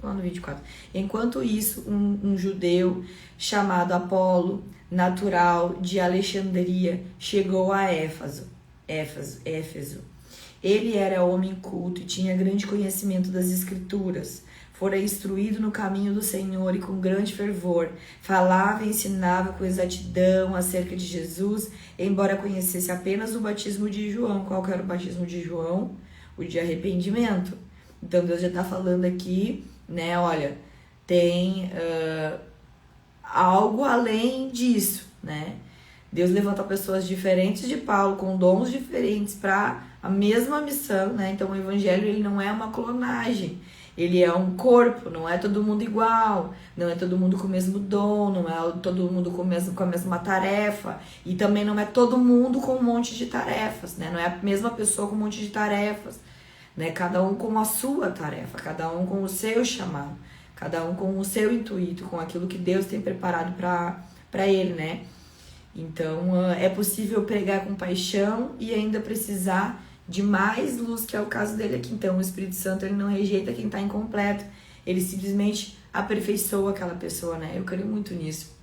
Lá no 24. Enquanto isso, um judeu chamado Apolo, natural de Alexandria, chegou a Éfeso. Ele era homem culto e tinha grande conhecimento das Escrituras. Fora instruído no caminho do Senhor e com grande fervor. Falava e ensinava com exatidão acerca de Jesus, embora conhecesse apenas o batismo de João. Qual que era o batismo de João? O de arrependimento. Então Deus já está falando aqui, né? Olha, tem algo além disso, né? Deus levanta pessoas diferentes de Paulo, com dons diferentes para a mesma missão, né? Então o evangelho, ele não é uma clonagem, ele é um corpo, não é todo mundo igual, não é todo mundo com o mesmo dom, não é todo mundo com a mesma tarefa, e também não é todo mundo com um monte de tarefas, né? Não é a mesma pessoa com um monte de tarefas, né? Cada um com a sua tarefa, cada um com o seu chamado, cada um com o seu intuito, com aquilo que Deus tem preparado para ele, né? Então, é possível pregar com paixão e ainda precisar de mais luz, que é o caso dele aqui. Então, o Espírito Santo, ele não rejeita quem está incompleto, ele simplesmente aperfeiçoa aquela pessoa, né? Eu creio muito nisso.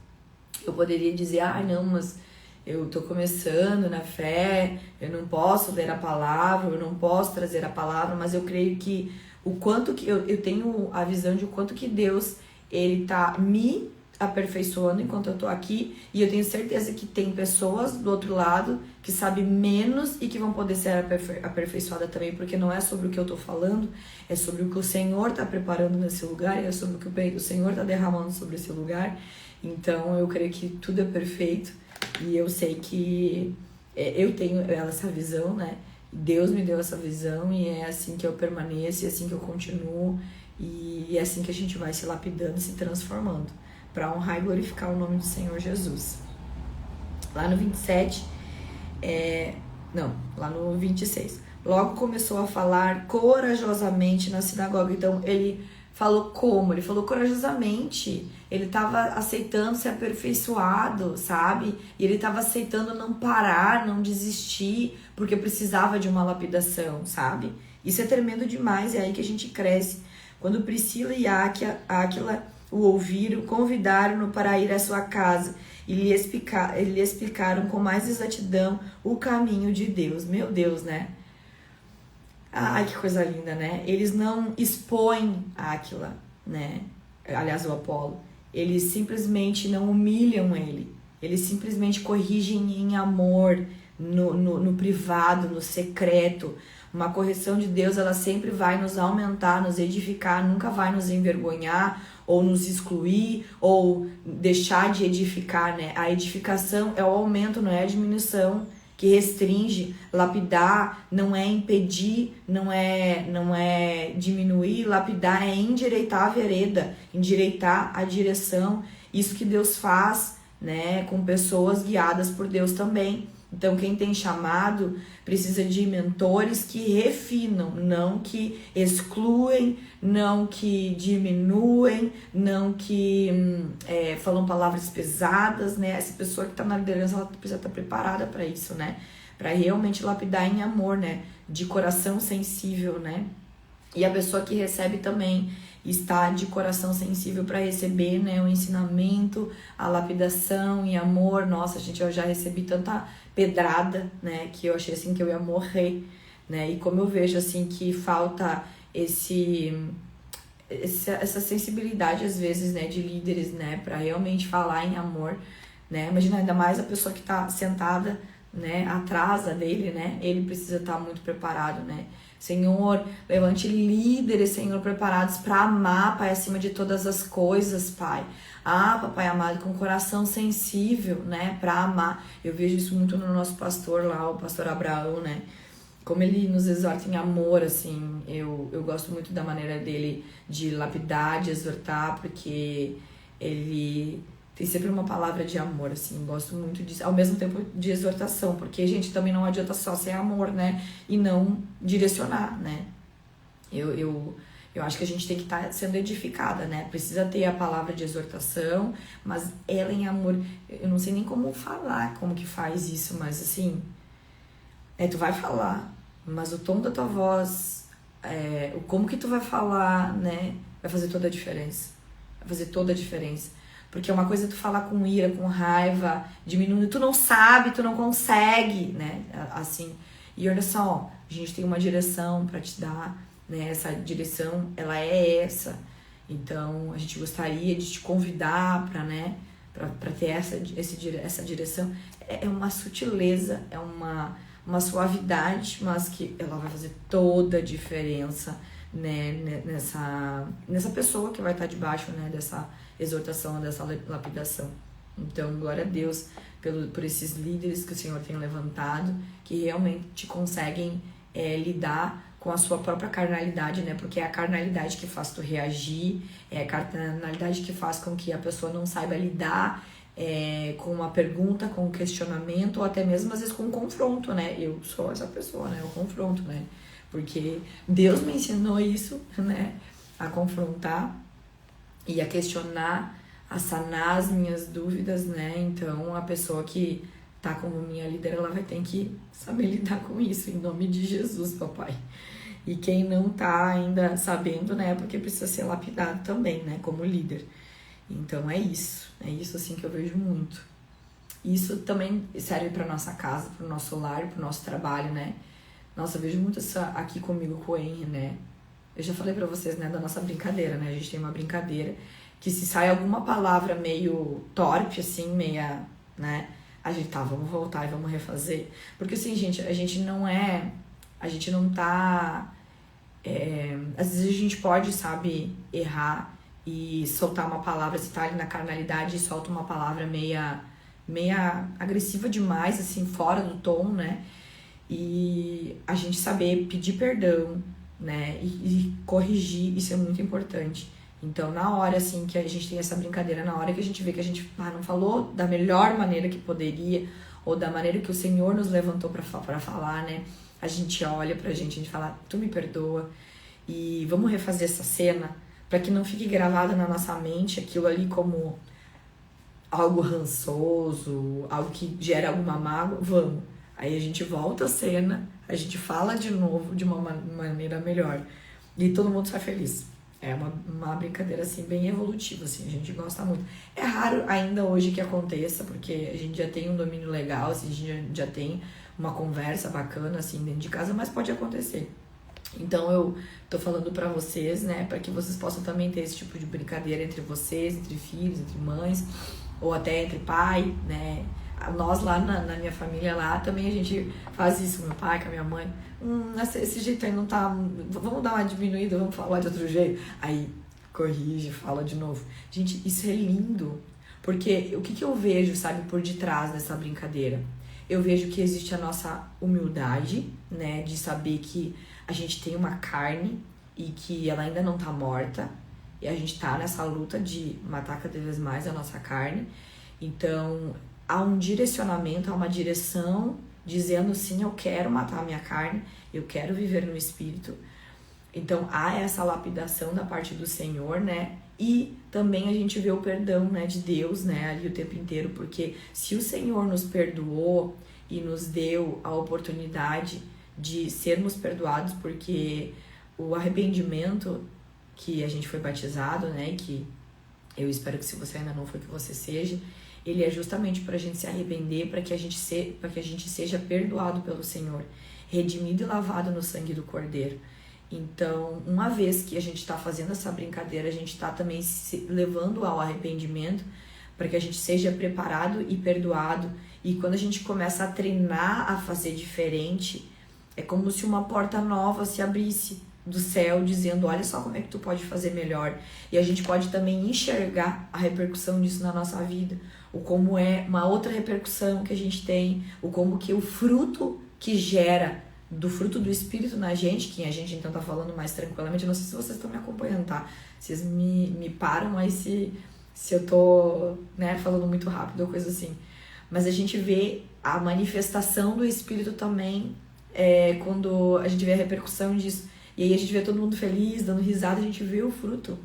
Eu poderia dizer, não, mas eu tô começando na fé, eu não posso ler a palavra, eu não posso trazer a palavra, mas eu creio que o quanto que eu tenho a visão de o quanto que Deus, ele tá me aperfeiçoando enquanto eu tô aqui, e eu tenho certeza que tem pessoas do outro lado que sabem menos e que vão poder ser aperfeiçoadas também, porque não é sobre o que eu tô falando, é sobre o que o Senhor tá preparando nesse lugar, é sobre o que o Senhor tá derramando sobre esse lugar. Então eu creio que tudo é perfeito, e eu sei que eu tenho essa visão, né? Deus me deu essa visão, e é assim que eu permaneço, é assim que eu continuo, e é assim que a gente vai se lapidando, se transformando, para honrar e glorificar o nome do Senhor Jesus. Lá no 27, lá no 26. Logo começou a falar corajosamente na sinagoga. Então, ele falou como? Ele falou corajosamente. Ele estava aceitando ser aperfeiçoado, sabe? E ele estava aceitando não parar, não desistir, porque precisava de uma lapidação, sabe? Isso é tremendo demais, é aí que a gente cresce. Quando Priscila e Áquila o ouviram, convidaram-no para ir à sua casa e lhe explicaram com mais exatidão o caminho de Deus. Meu Deus, né? Ai, que coisa linda, né? Eles não expõem Áquila, né? Aliás, o Apolo. Eles simplesmente não humilham ele. Eles simplesmente corrigem em amor, no privado, no secreto. Uma correção de Deus, ela sempre vai nos aumentar, nos edificar, nunca vai nos envergonhar, ou nos excluir, ou deixar de edificar, né? A edificação é o aumento, não é a diminuição. que restringe. Lapidar não é impedir, não é diminuir. Lapidar é endireitar a vereda, endireitar a direção. Isso que Deus faz, né, com pessoas guiadas por Deus também. Então, quem tem chamado precisa de mentores que refinam, não que excluem, não que diminuem, não que falam palavras pesadas, né? Essa pessoa que está na liderança, ela precisa estar preparada para isso, né? Para realmente lapidar em amor, né? De coração sensível, né? E a pessoa que recebe também está de coração sensível para receber, né, o ensinamento, a lapidação e amor. Nossa, gente, eu já recebi tanta pedrada, né, que eu achei assim que eu ia morrer, né? E como eu vejo assim que falta essa sensibilidade às vezes, né, de líderes, né, para realmente falar em amor, né? Imagina ainda mais a pessoa que está sentada, né, atrás dele, né? Ele precisa estar muito preparado, né? Senhor, levante líderes, Senhor, preparados para amar, Pai, acima de todas as coisas, Pai. Ah, Papai amado, com coração sensível, né, para amar. Eu vejo isso muito no nosso pastor lá, o pastor Abraão, né? Como ele nos exorta em amor, assim. Eu gosto muito da maneira dele de lapidar, de exortar, porque ele tem sempre uma palavra de amor, assim, gosto muito disso, ao mesmo tempo de exortação, porque, gente, também não adianta só ser amor, né, e não direcionar, né. Eu acho que a gente tem que estar sendo edificada, né, precisa ter a palavra de exortação, mas ela em amor, eu não sei nem como falar, como que faz isso, mas assim, tu vai falar, mas o tom da tua voz, como que tu vai falar, né, vai fazer toda a diferença, vai fazer toda a diferença. Porque uma coisa é tu falar com ira, com raiva, diminuindo, tu não sabe, tu não consegue, né, assim. E olha só, a gente tem uma direção pra te dar, né, essa direção, ela é essa. Então, a gente gostaria de te convidar pra, né, pra ter essa direção. É uma sutileza, é uma suavidade, mas que ela vai fazer toda a diferença, né, nessa pessoa que vai estar debaixo, né, dessa exortação, dessa lapidação. Então, glória a Deus por esses líderes que o Senhor tem levantado, que realmente conseguem lidar com a sua própria carnalidade, né? Porque é a carnalidade que faz tu reagir, é a carnalidade que faz com que a pessoa não saiba lidar com uma pergunta, com um questionamento, ou até mesmo às vezes com um confronto, né? Eu sou essa pessoa, né? Eu confronto, né? Porque Deus me ensinou isso, né? A confrontar e a questionar, a sanar as minhas dúvidas, né? Então, a pessoa que tá como minha líder, ela vai ter que saber lidar com isso, em nome de Jesus, papai. E quem não tá ainda sabendo, né? Porque precisa ser lapidado também, né? Como líder. Então, é isso assim que eu vejo muito. Isso também serve pra nossa casa, pro nosso lar, pro nosso trabalho, né? Nossa, eu vejo muito isso aqui comigo, com o Henry, né? Eu já falei pra vocês, né, da nossa brincadeira, né? A gente tem uma brincadeira que se sai alguma palavra meio torpe, assim, meia, né? A gente vamos voltar e vamos refazer. Porque assim, gente, a gente não tá... às vezes a gente pode, sabe, errar e soltar uma palavra, se tá ali na carnalidade e solta uma palavra meia agressiva demais, assim, fora do tom, né? E a gente saber pedir perdão, né, e corrigir, isso é muito importante. Então, na hora, assim, que a gente tem essa brincadeira, na hora que a gente vê que a gente não falou da melhor maneira que poderia, ou da maneira que o Senhor nos levantou pra falar, né, a gente olha pra gente, a gente fala, tu me perdoa, e vamos refazer essa cena, pra que não fique gravado na nossa mente aquilo ali como algo rançoso, algo que gera alguma mágoa, vamos. Aí a gente volta a cena, a gente fala de novo de uma maneira melhor. E todo mundo sai feliz. É uma brincadeira, assim, bem evolutiva, assim, a gente gosta muito. É raro ainda hoje que aconteça, porque a gente já tem um domínio legal, assim, a gente já tem uma conversa bacana, assim, dentro de casa, mas pode acontecer. Então eu tô falando pra vocês, né, pra que vocês possam também ter esse tipo de brincadeira entre vocês, entre filhos, entre mães, ou até entre pai, né. Nós lá na minha família lá, também a gente faz isso, meu pai com a minha mãe. Esse jeito aí não tá... Vamos dar uma diminuída, vamos falar de outro jeito. Aí corrige, fala de novo. Gente, isso é lindo. Porque o que eu vejo, sabe, por detrás dessa brincadeira? eu vejo que existe a nossa humildade, né, de saber que a gente tem uma carne e que ela ainda não tá morta, e a gente tá nessa luta de matar cada vez mais a nossa carne. Então, há um direcionamento, há uma direção dizendo sim, eu quero matar a minha carne, eu quero viver no Espírito. Então, há essa lapidação da parte do Senhor, né? E também a gente vê o perdão, né, de Deus, né, ali o tempo inteiro, porque se o Senhor nos perdoou e nos deu a oportunidade de sermos perdoados, porque o arrependimento que a gente foi batizado, né, e que eu espero que se você ainda não foi, que você seja, ele é justamente para a gente se arrepender, para que a gente seja perdoado pelo Senhor, redimido e lavado no sangue do Cordeiro. Então, uma vez que a gente está fazendo essa brincadeira, a gente está também se levando ao arrependimento, para que a gente seja preparado e perdoado. E quando a gente começa a treinar a fazer diferente, é como se uma porta nova se abrisse do céu, dizendo, olha só como é que tu pode fazer melhor. E a gente pode também enxergar a repercussão disso na nossa vida, o como é uma outra repercussão que a gente tem, o como que o fruto que gera do fruto do Espírito na gente, que a gente então tá falando mais tranquilamente. Eu não sei se vocês estão me acompanhando, tá? Vocês me param aí se eu tô, né, falando muito rápido ou coisa assim. Mas a gente vê a manifestação do Espírito também, quando a gente vê a repercussão disso. E aí a gente vê todo mundo feliz, dando risada, a gente vê o fruto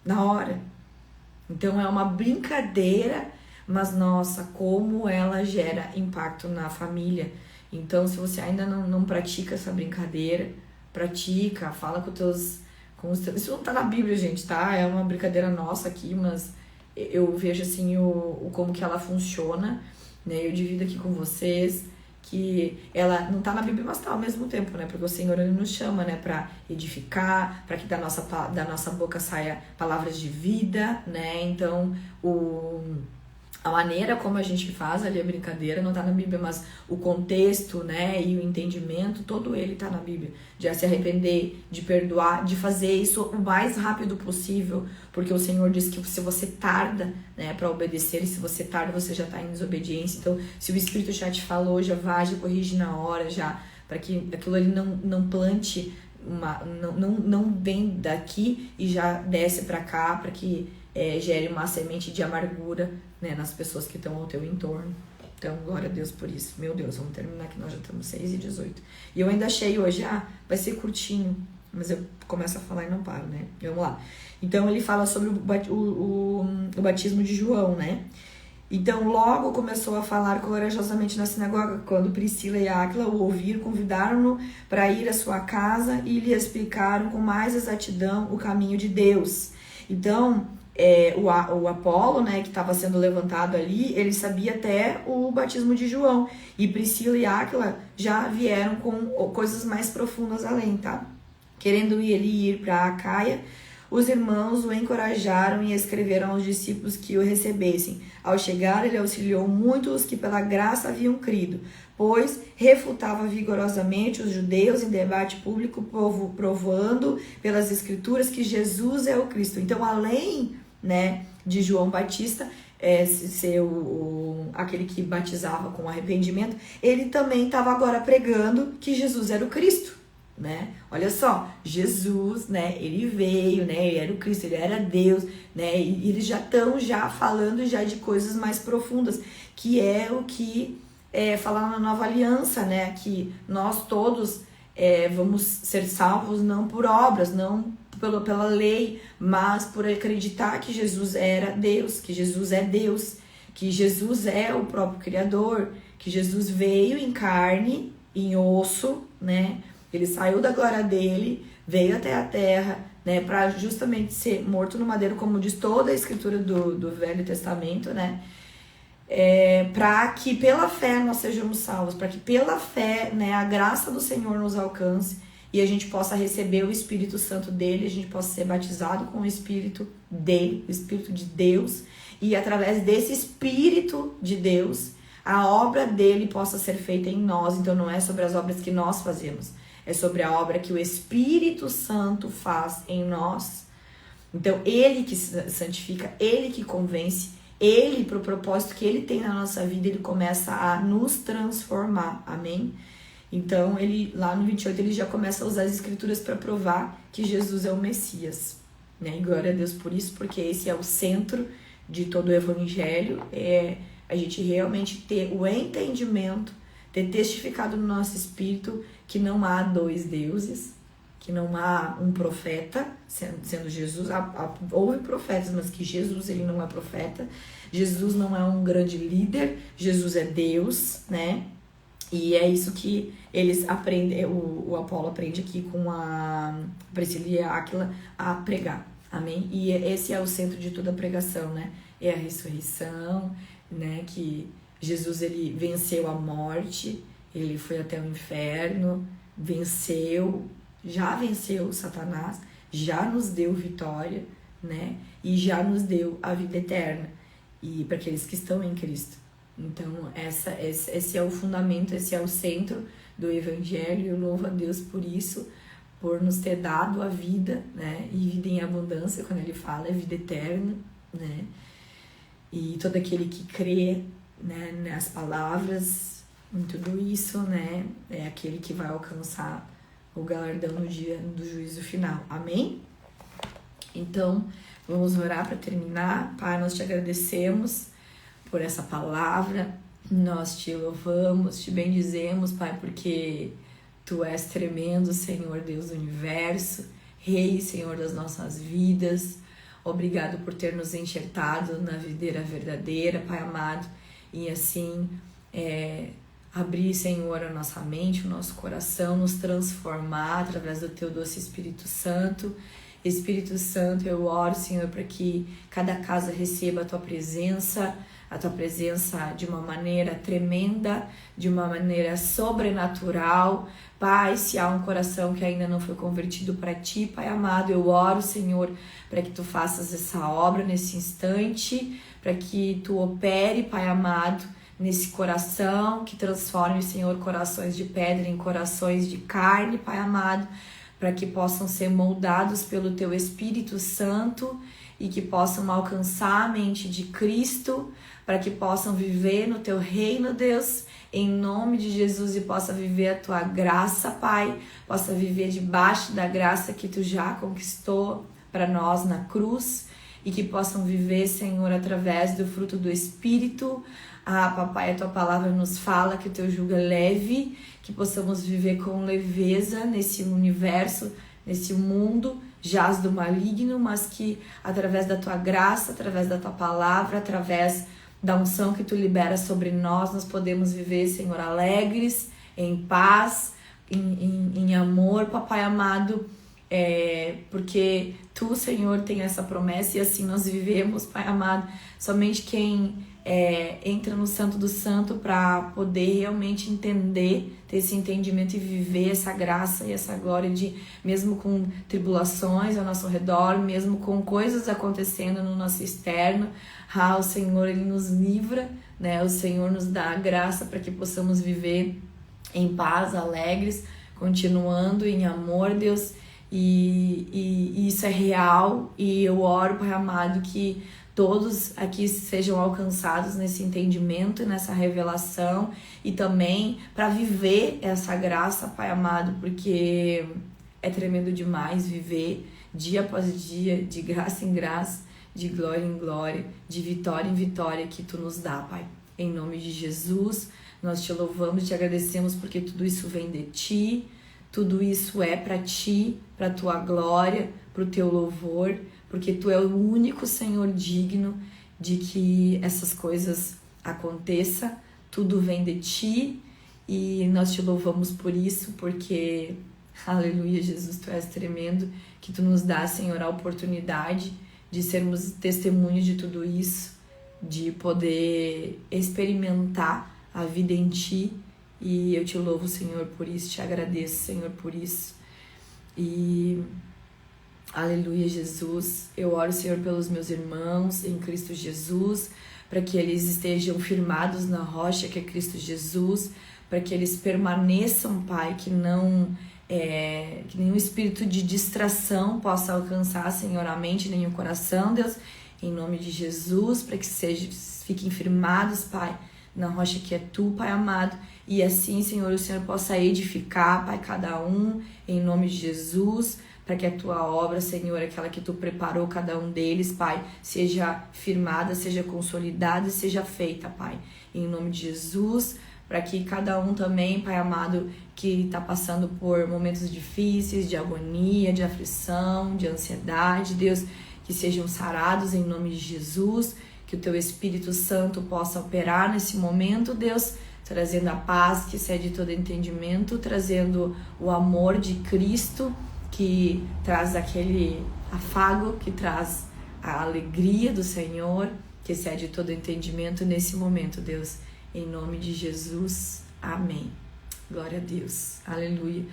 na hora. Então é uma brincadeira, mas nossa, como ela gera impacto na família. Então, se você ainda não pratica essa brincadeira, pratica, fala com os teus... Isso não tá na Bíblia, gente, tá? É uma brincadeira nossa aqui, mas eu vejo, assim, o como que ela funciona, né? Eu divido aqui com vocês que ela não tá na Bíblia, mas tá ao mesmo tempo, né? Porque o Senhor, ele nos chama, né? Pra edificar, pra que da nossa boca saia palavras de vida, né? Então, a maneira como a gente faz ali a brincadeira não tá na Bíblia, mas o contexto, né, e o entendimento, todo ele tá na Bíblia. De se arrepender, de perdoar, de fazer isso o mais rápido possível, porque o Senhor diz que se você tarda, né, para obedecer, e se você tarda, você já tá em desobediência. Então, se o Espírito já te falou, já vai, já corrige na hora, já, para que aquilo ali não plante, não vem daqui e já desce para cá, para que gere uma semente de amargura, né, nas pessoas que estão ao teu entorno. Então, glória a Deus por isso. Meu Deus, vamos terminar que nós já estamos 6h18. E eu ainda achei hoje, vai ser curtinho, mas eu começo a falar e não paro, né? Vamos lá. Então, ele fala sobre o batismo de João, né? Então, logo começou a falar corajosamente na sinagoga. Quando Priscila e Áquila o ouviram, convidaram-no para ir à sua casa e lhe explicaram com mais exatidão o caminho de Deus. Então, o Apolo, né, que estava sendo levantado ali, ele sabia até o batismo de João. E Priscila e Áquila já vieram com coisas mais profundas além, tá? Querendo ele ir para Acaia, os irmãos o encorajaram e escreveram aos discípulos que o recebessem. Ao chegar, ele auxiliou muitos que pela graça haviam crido, pois refutava vigorosamente os judeus em debate público, provando pelas escrituras que Jesus é o Cristo. Então, além, né, de João Batista ser aquele que batizava com arrependimento, ele também estava agora pregando que Jesus era o Cristo, né? Olha só, Jesus, né, ele veio, né, ele era o Cristo, ele era Deus, né, e eles já estão falando já de coisas mais profundas, que é o que falar na nova aliança, né, que nós todos vamos ser salvos não por obras, não pela lei, mas por acreditar que Jesus era Deus, que Jesus é Deus, que Jesus é o próprio Criador, que Jesus veio em carne, em osso, né? Ele saiu da glória dele, veio até a terra, né? Para justamente ser morto no madeiro, como diz toda a escritura do Velho Testamento, né? Para que pela fé nós sejamos salvos, para que pela fé, né, a graça do Senhor nos alcance e a gente possa receber o Espírito Santo dele, a gente possa ser batizado com o Espírito dele, o Espírito de Deus, e através desse Espírito de Deus, a obra dele possa ser feita em nós. Então não é sobre as obras que nós fazemos, é sobre a obra que o Espírito Santo faz em nós. Então ele que santifica, ele que convence, Ele, pro propósito que Ele tem na nossa vida, Ele começa a nos transformar, amém? Então, ele lá no 28, ele já começa a usar as escrituras para provar que Jesus é o Messias, né? E glória a Deus por isso, porque esse é o centro de todo o evangelho, é a gente realmente ter o entendimento, ter testificado no nosso espírito que não há dois deuses, que não há um profeta, sendo Jesus, houve profetas, mas que Jesus, ele não é profeta, Jesus não é um grande líder, Jesus é Deus, né? E é isso que eles aprendem, o Apolo aprende aqui com a Priscila e a Áquila a pregar, amém? E esse é o centro de toda a pregação, né? É a ressurreição, né? Que Jesus, ele venceu a morte, ele foi até o inferno, já venceu Satanás, já nos deu vitória, né? E já nos deu a vida eterna, e para aqueles que estão em Cristo. Então, esse é o fundamento, esse é o centro do Evangelho. Eu louvo a Deus por isso, por nos ter dado a vida, né? E vida em abundância, quando Ele fala, é vida eterna, né? E todo aquele que crê, né, nas palavras, em tudo isso, né, é aquele que vai alcançar o galardão no dia do juízo final. Amém? Então, vamos orar para terminar. Pai, nós te agradecemos por essa palavra, nós te louvamos, te bendizemos, Pai, porque Tu és tremendo, Senhor Deus do universo, Rei, Senhor das nossas vidas. Obrigado por ter nos enxertado na videira verdadeira, Pai amado, e assim abrir, Senhor, a nossa mente, o nosso coração, nos transformar através do Teu doce Espírito Santo. Espírito Santo, eu oro, Senhor, para que cada casa receba a Tua presença de uma maneira tremenda, de uma maneira sobrenatural. Pai, se há um coração que ainda não foi convertido para Ti, Pai amado, eu oro, Senhor, para que Tu faças essa obra nesse instante, para que Tu opere, Pai amado, nesse coração, que transforme, Senhor, corações de pedra em corações de carne, Pai amado, para que possam ser moldados pelo Teu Espírito Santo e que possam alcançar a mente de Cristo, para que possam viver no Teu reino, Deus, em nome de Jesus, e possa viver a Tua graça, Pai, possa viver debaixo da graça que Tu já conquistou para nós na cruz, e que possam viver, Senhor, através do fruto do Espírito. Papai, a Tua palavra nos fala que o Teu jugo é leve, que possamos viver com leveza nesse universo, nesse mundo jaz do maligno, mas que através da Tua graça, através da Tua palavra, através da unção que Tu libera sobre nós podemos viver, Senhor, alegres, em paz, em amor, Papai amado, porque Tu, Senhor, tem essa promessa e assim nós vivemos, Pai amado. Somente quem entra no Santo do Santo para poder realmente entender, ter esse entendimento e viver essa graça e essa glória de, mesmo com tribulações ao nosso redor, mesmo com coisas acontecendo no nosso externo, o Senhor, Ele nos livra, né? O Senhor nos dá a graça para que possamos viver em paz, alegres, continuando em amor, Deus, e isso é real, e eu oro, Pai amado, que todos aqui sejam alcançados nesse entendimento, nessa revelação, e também para viver essa graça, Pai amado, porque é tremendo demais viver dia após dia, de graça em graça, de glória em glória, de vitória em vitória que Tu nos dá, Pai. Em nome de Jesus, nós Te louvamos e Te agradecemos porque tudo isso vem de Ti, tudo isso é para Ti, para Tua glória, para o Teu louvor, porque Tu é o único, Senhor, digno de que essas coisas aconteçam. Tudo vem de Ti e nós Te louvamos por isso, porque, aleluia, Jesus, Tu és tremendo, que Tu nos dá, Senhor, a oportunidade de sermos testemunhos de tudo isso, de poder experimentar a vida em Ti, e eu Te louvo, Senhor, por isso, Te agradeço, Senhor, por isso, e aleluia, Jesus. Eu oro, Senhor, pelos meus irmãos em Cristo Jesus, para que eles estejam firmados na rocha que é Cristo Jesus, para que eles permaneçam, Pai, que nenhum espírito de distração possa alcançar, Senhor, a mente nem o coração, Deus, em nome de Jesus, para que fiquem firmados, Pai, na rocha que é Tu, Pai amado, e assim, Senhor, o Senhor possa edificar, Pai, cada um, em nome de Jesus, para que a Tua obra, Senhor, aquela que Tu preparou cada um deles, Pai, seja firmada, seja consolidada e seja feita, Pai, em nome de Jesus, para que cada um também, Pai amado, que está passando por momentos difíceis, de agonia, de aflição, de ansiedade, Deus, que sejam sarados em nome de Jesus, que o Teu Espírito Santo possa operar nesse momento, Deus, trazendo a paz que excede todo entendimento, trazendo o amor de Cristo, que traz aquele afago, que traz a alegria do Senhor, que excede todo entendimento nesse momento, Deus, em nome de Jesus, amém. Glória a Deus, aleluia.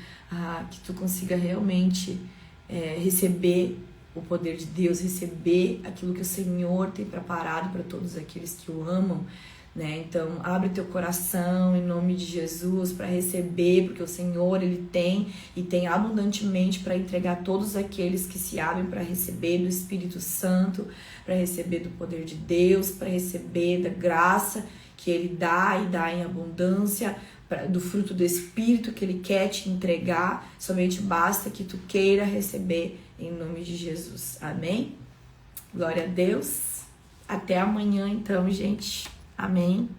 Que Tu consiga realmente receber o poder de Deus, receber aquilo que o Senhor tem preparado para todos aqueles que o amam, né? Então, abre teu coração em nome de Jesus para receber, porque o Senhor, Ele tem e tem abundantemente para entregar a todos aqueles que se abrem para receber do Espírito Santo, para receber do poder de Deus, para receber da graça que Ele dá e dá em abundância, do fruto do Espírito que Ele quer te entregar. Somente basta que tu queira receber em nome de Jesus. Amém? Glória a Deus. Até amanhã então, gente. Amém.